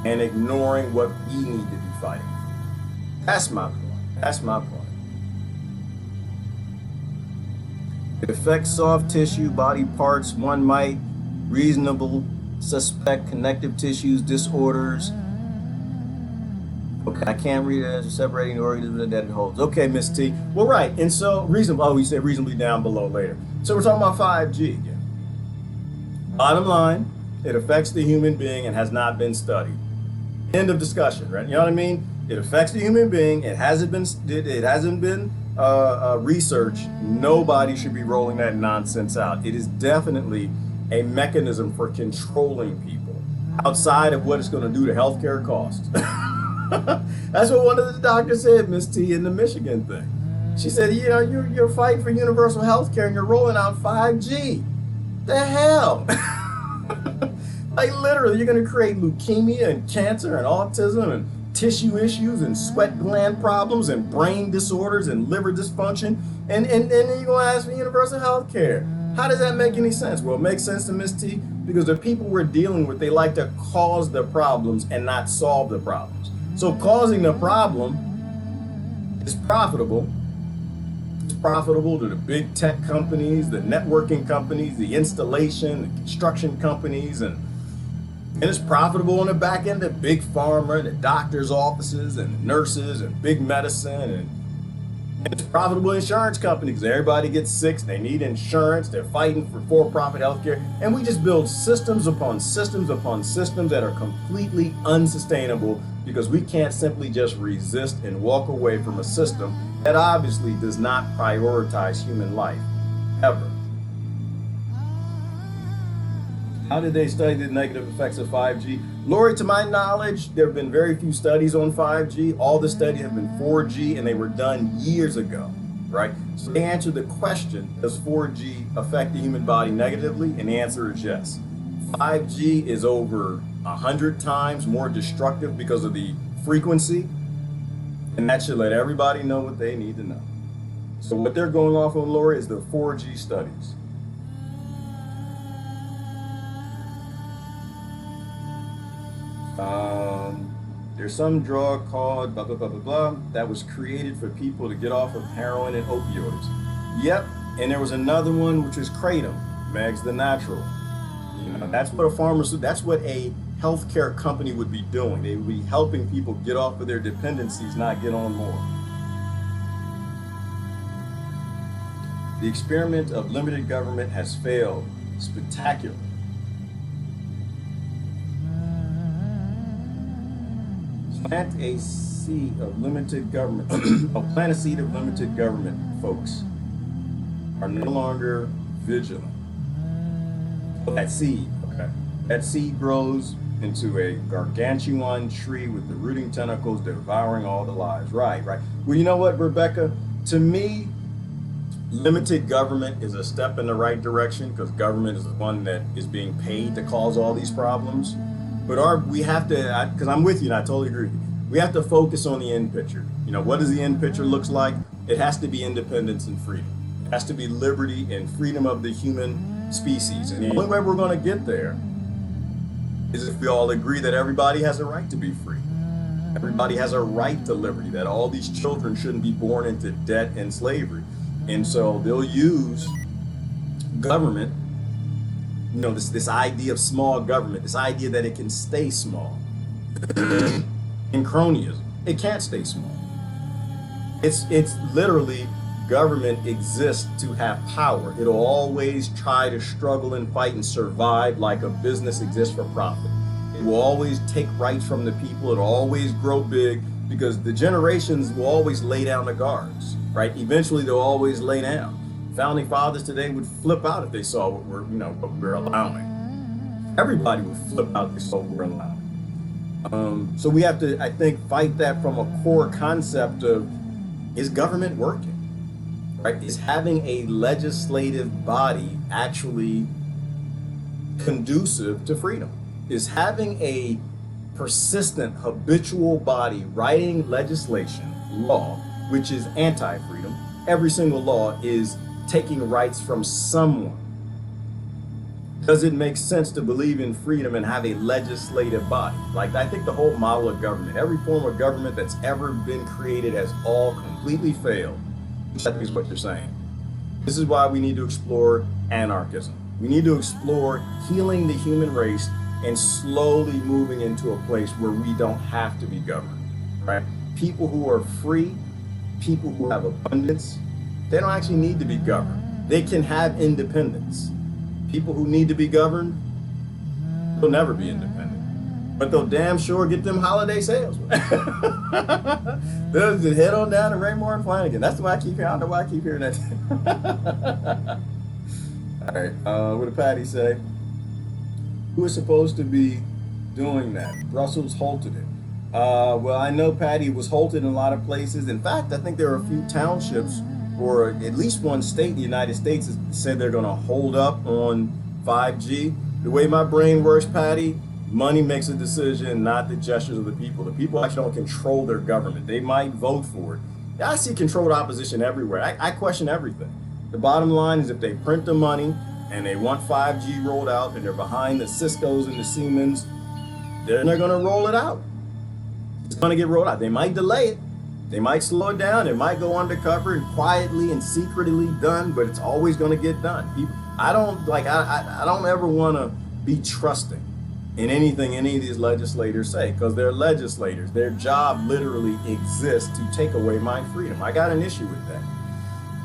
and ignoring what we need to be fighting for. That's my point. That's my point. It affects soft tissue, body parts. One might reasonable suspect connective tissues disorders. Okay, I can't read it as a separating the organism that it holds. Okay, Miss T. Well, right, and so reasonable. Oh, you said reasonably down below later. So we're talking about 5G again. Bottom line, it affects the human being and has not been studied. End of discussion, right? You know what I mean? It affects the human being. It hasn't been researched. Nobody should be rolling that nonsense out. It is definitely a mechanism for controlling people outside of what it's going to do to healthcare costs. That's what one of the doctors said, Miss T, in the Michigan thing. She said, you know, you're fighting for universal health care and you're rolling out 5G. The hell? Like literally, you're going to create leukemia and cancer and autism and tissue issues and sweat gland problems and brain disorders and liver dysfunction. And then you're going to ask for universal health care. How does that make any sense? Well, it makes sense to Miss T because the people we're dealing with, they like to cause the problems and not solve the problems. So causing the problem is profitable. It's profitable to the big tech companies, the networking companies, the installation, the construction companies, and it's profitable on the back end to big pharma, the doctors' offices, and nurses, and big medicine, and it's profitable insurance companies. Everybody gets sick, they need insurance, they're fighting for-profit healthcare, and we just build systems upon systems upon systems that are completely unsustainable because we can't simply just resist and walk away from a system that obviously does not prioritize human life, ever. How did they study the negative effects of 5G? Lori, to my knowledge, there have been very few studies on 5G. All the studies have been 4G and they were done years ago, right? So they answered the question, does 4G affect the human body negatively? And the answer is yes. 5G is over 100 times more destructive because of the frequency. And that should let everybody know what they need to know. So what they're going off on, Lori, is the 4G studies. There's some drug called blah, blah, blah, blah, blah, that was created for people to get off of heroin and opioids. Yep, and there was another one which is Kratom, Megs the Natural. You know, that's what that's what a healthcare company would be doing. They would be helping people get off of their dependencies, not get on more. The experiment of limited government has failed spectacularly. Plant a seed of limited government. Plant a seed of limited government, folks, are no longer vigilant. That seed, okay, that seed grows into a gargantuan tree with the rooting tentacles devouring all the lives. Right. Well, you know what, Rebecca? To me, limited government is a step in the right direction because government is the one that is being paid to cause all these problems. But we have to, because I'm with you and I totally agree with you, we have to focus on the end picture. You know, what does the end picture looks like? It has to be independence and freedom. It has to be liberty and freedom of the human species. And the only way we're going to get there is if we all agree that everybody has a right to be free. Everybody has a right to liberty, that all these children shouldn't be born into debt and slavery. And so they'll use government, you know, this idea of small government, this idea that it can stay small. In cronyism, it can't stay small. It's literally government exists to have power. It'll always try to struggle and fight and survive like a business exists for profit. It will always take rights from the people. It'll always grow big because the generations will always lay down the guards, right? Eventually they'll always lay down. Founding fathers today would flip out if they saw what we're allowing. Everybody would flip out if they saw what we're allowing. So we have to, I think, fight that from a core concept of, is government working? Right? Is having a legislative body actually conducive to freedom? Is having a persistent, habitual body writing legislation, law, which is anti-freedom? Every single law is taking rights from someone. Does it make sense to believe in freedom and have a legislative body? Like, I think the whole model of government, every form of government that's ever been created has all completely failed. That is what you're saying. This is why we need to explore anarchism. We need to explore healing the human race and slowly moving into a place where we don't have to be governed, right? People who are free, people who have abundance, they don't actually need to be governed. They can have independence. People who need to be governed, they'll never be independent. But they'll damn sure get them holiday sales. They'll just head on down to Raymore and Flanagan. That's why I keep hearing, I don't know why I keep hearing that. All right, what did Patty say? Who is supposed to be doing that? Brussels halted it. Well, I know Patty was halted in a lot of places. In fact, I think there are a few townships, or at least one state in the United States has said they're gonna hold up on 5G. The way my brain works, Patty, money makes a decision, not the gestures of the people. The people actually don't control their government. They might vote for it. I see controlled opposition everywhere. I question everything. The bottom line is if they print the money and they want 5G rolled out and they're behind the Ciscos and the Siemens, they're going to roll it out. It's going to get rolled out. They might delay it. They might slow it down. It might go undercover and quietly and secretly done, but it's always going to get done. People, I don't ever want to be trusting in anything any of these legislators say, because they're legislators. Their job literally exists to take away my freedom. I got an issue with that.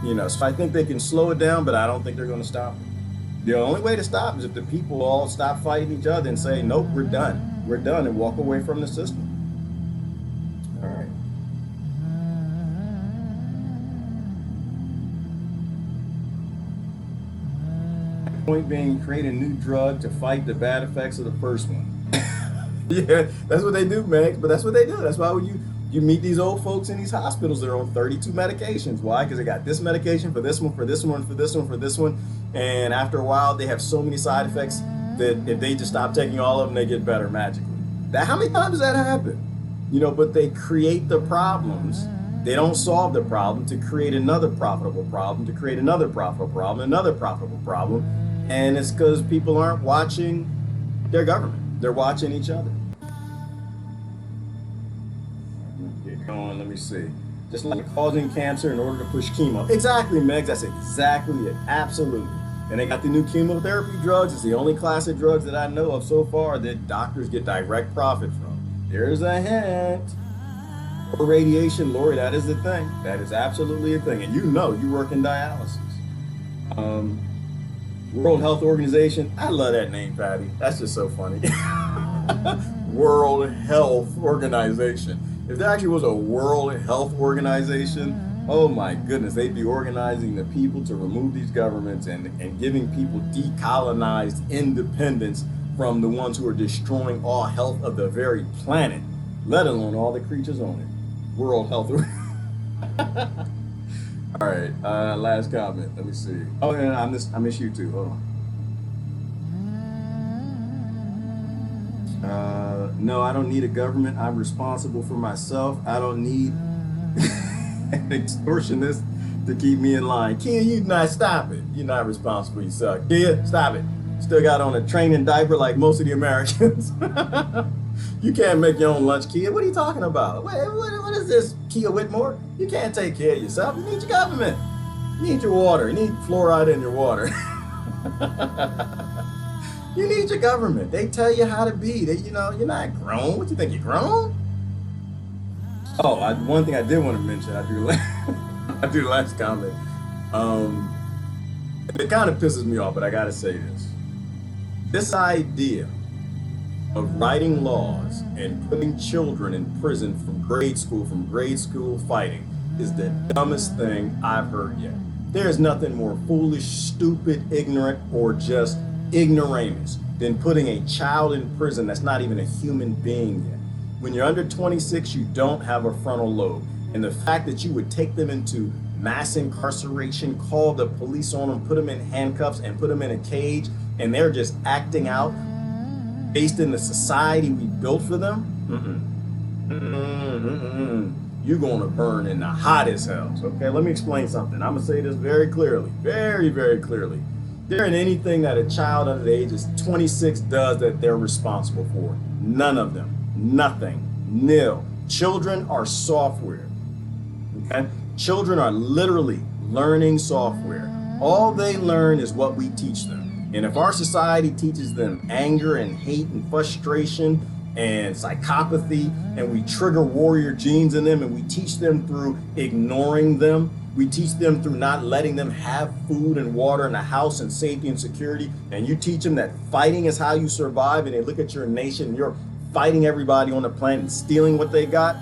You know, so I think they can slow it down, but I don't think they're going to stop it. The only way to stop is if the people all stop fighting each other and say, nope, we're done. We're done, and walk away from the system. All right. Point being, create a new drug to fight the bad effects of the first one. Yeah, that's what they do, Meg, but that's what they do. That's why when you meet these old folks in these hospitals, they're on 32 medications. Why? Because they got this medication for this one, for this one, for this one, for this one. And after a while, they have so many side effects that if they just stop taking all of them, they get better magically. How many times does that happen? You know, but they create the problems. They don't solve the problem to create another profitable problem, to create another profitable problem, another profitable problem. And it's because people aren't watching their government. They're watching each other. Get going, let me see. Just like causing cancer in order to push chemo. Exactly, Megs, that's exactly it, absolutely. And they got the new chemotherapy drugs. It's the only class of drugs that I know of so far that doctors get direct profit from. There's a hint. Or radiation, Lori, that is the thing. That is absolutely a thing. And you know, you work in dialysis. World Health Organization, I love that name, Patty. That's just so funny. World Health Organization. If there actually was a World Health Organization, oh my goodness, they'd be organizing the people to remove these governments and giving people decolonized independence from the ones who are destroying all health of the very planet, let alone all the creatures on it. World Health Organization. All right, last comment. Let me see. Oh, yeah, I miss you too. Hold on. No, I don't need a government. I'm responsible for myself. I don't need an extortionist to keep me in line. Kia, you not stop it. You're not responsible. You suck. Kia, stop it. Still got on a training diaper like most of the Americans. You can't make your own lunch, Kia. What are you talking about? What is this, Kia Whitmore? You can't take care of yourself. You need your government. You need your water. You need fluoride in your water. You need your government. They tell you how to be. They, you know, you're not grown. What, you think, you're grown? Oh, one thing I did want to mention, I do the last comment. It kind of pisses me off, but I got to say this. This idea of writing laws and putting children in prison from grade school fighting is the dumbest thing I've heard yet. There is nothing more foolish, stupid, ignorant, or just ignoramus than putting a child in prison that's not even a human being yet. When you're under 26, you don't have a frontal lobe. And the fact that you would take them into mass incarceration, call the police on them, put them in handcuffs and put them in a cage, and they're just acting out based in the society we built for them, you're gonna burn in the hottest hells, okay? Let me explain something. I'm gonna say this very clearly, very, very clearly. There ain't anything that a child under the age of 26 does that they're responsible for. None of them, nothing, nil. Children are software, okay? Children are literally learning software. All they learn is what we teach them. And if our society teaches them anger and hate and frustration and psychopathy, and we trigger warrior genes in them, and we teach them through ignoring them, we teach them through not letting them have food and water and a house and safety and security, and you teach them that fighting is how you survive, and they look at your nation and you're fighting everybody on the planet and stealing what they got,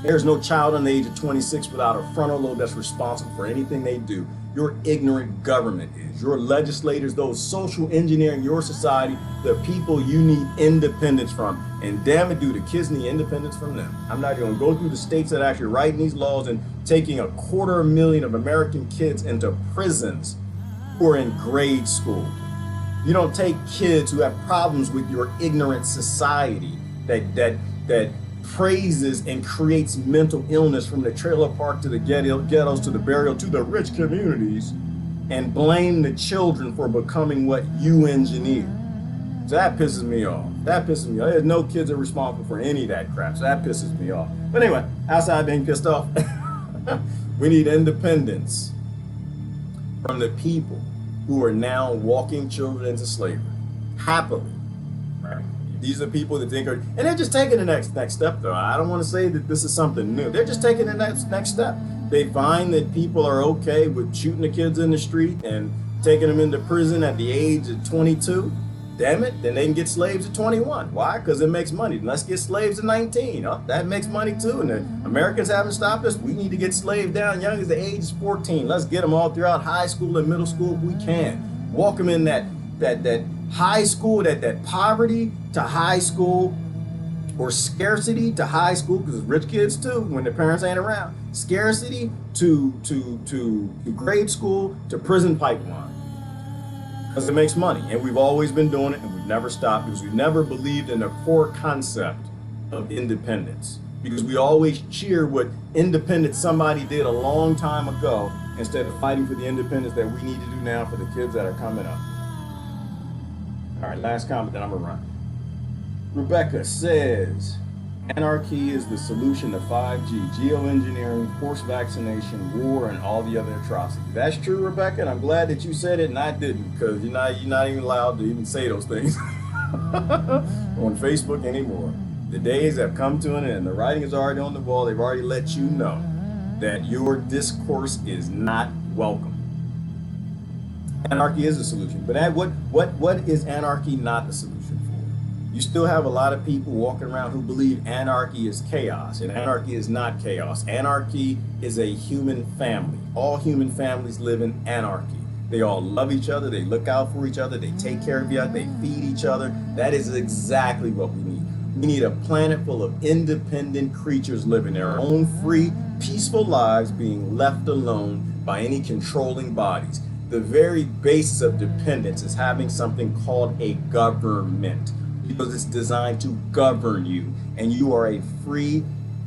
there's no child under the age of 26 without a frontal lobe that's responsible for anything they do. Your ignorant government is. Your legislators, those social engineering your society, the people you need independence from. And damn it, do the kids need independence from them. I'm not going to go through the states that are actually writing these laws and taking 250,000 of American kids into prisons who are in grade school. You don't take kids who have problems with your ignorant society that praises and creates mental illness, from the trailer park to the ghettos to the burial to the rich communities, and blame the children for becoming what you engineered. So that pisses me off. That pisses me off. There's no kids are responsible for any of that crap. So that pisses me off. But anyway, outside being pissed off, we need independence from the people who are now walking children into slavery happily. Right? These are people that think, and they're just taking the next step, though. I don't want to say that this is something new. They're just taking the next step. They find that people are okay with shooting the kids in the street and taking them into prison at the age of 22. Damn it, then they can get slaves at 21. Why? Because it makes money. Let's get slaves at 19. Oh, that makes money too. And the Americans haven't stopped us. We need to get slaves down young as the age is 14. Let's get them all throughout high school and middle school if we can. Walk them in that high school, that poverty to high school, or scarcity to high school, because it's rich kids too when their parents ain't around. Scarcity to grade school to prison pipeline. Because it makes money, and we've always been doing it, and we've never stopped, because we never believed in the core concept of independence, because we always cheer what independence somebody did a long time ago instead of fighting for the independence that we need to do now for the kids that are coming up. All right, last comment, then I'm gonna run. Rebecca says, anarchy is the solution to 5G, geoengineering, forced vaccination, war, and all the other atrocities. That's true, Rebecca, and I'm glad that you said it and I didn't, because you're not even allowed to even say those things on Facebook anymore. The days have come to an end. The writing is already on the wall. They've already let you know that your discourse is not welcome. Anarchy is a solution, but what is anarchy not the solution for? You still have a lot of people walking around who believe anarchy is chaos, and anarchy is not chaos. Anarchy is a human family. All human families live in anarchy. They all love each other, they look out for each other, they take care of each other, they feed each other. That is exactly what we need. We need a planet full of independent creatures living their own free, peaceful lives, being left alone by any controlling bodies. The very basis of dependence is having something called a government, because it's designed to govern you, and you are a free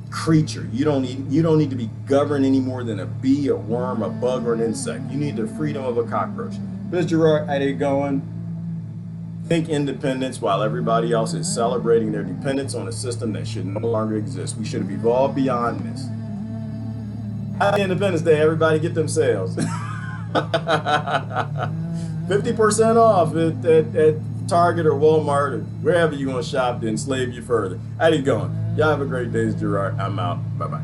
creature. You don't need to be governed any more than a bee, a worm, a bug, or an insect. You need the freedom of a cockroach. Mr. Gerard, how they going? Think independence while everybody else is celebrating their dependence on a system that should no longer exist. We should have evolved beyond this. Happy Independence Day, everybody get them sales. 50% off at Target or Walmart or wherever you're going to shop to enslave you further. How you going? Y'all have a great day. It's Gerard. I'm out. Bye-bye.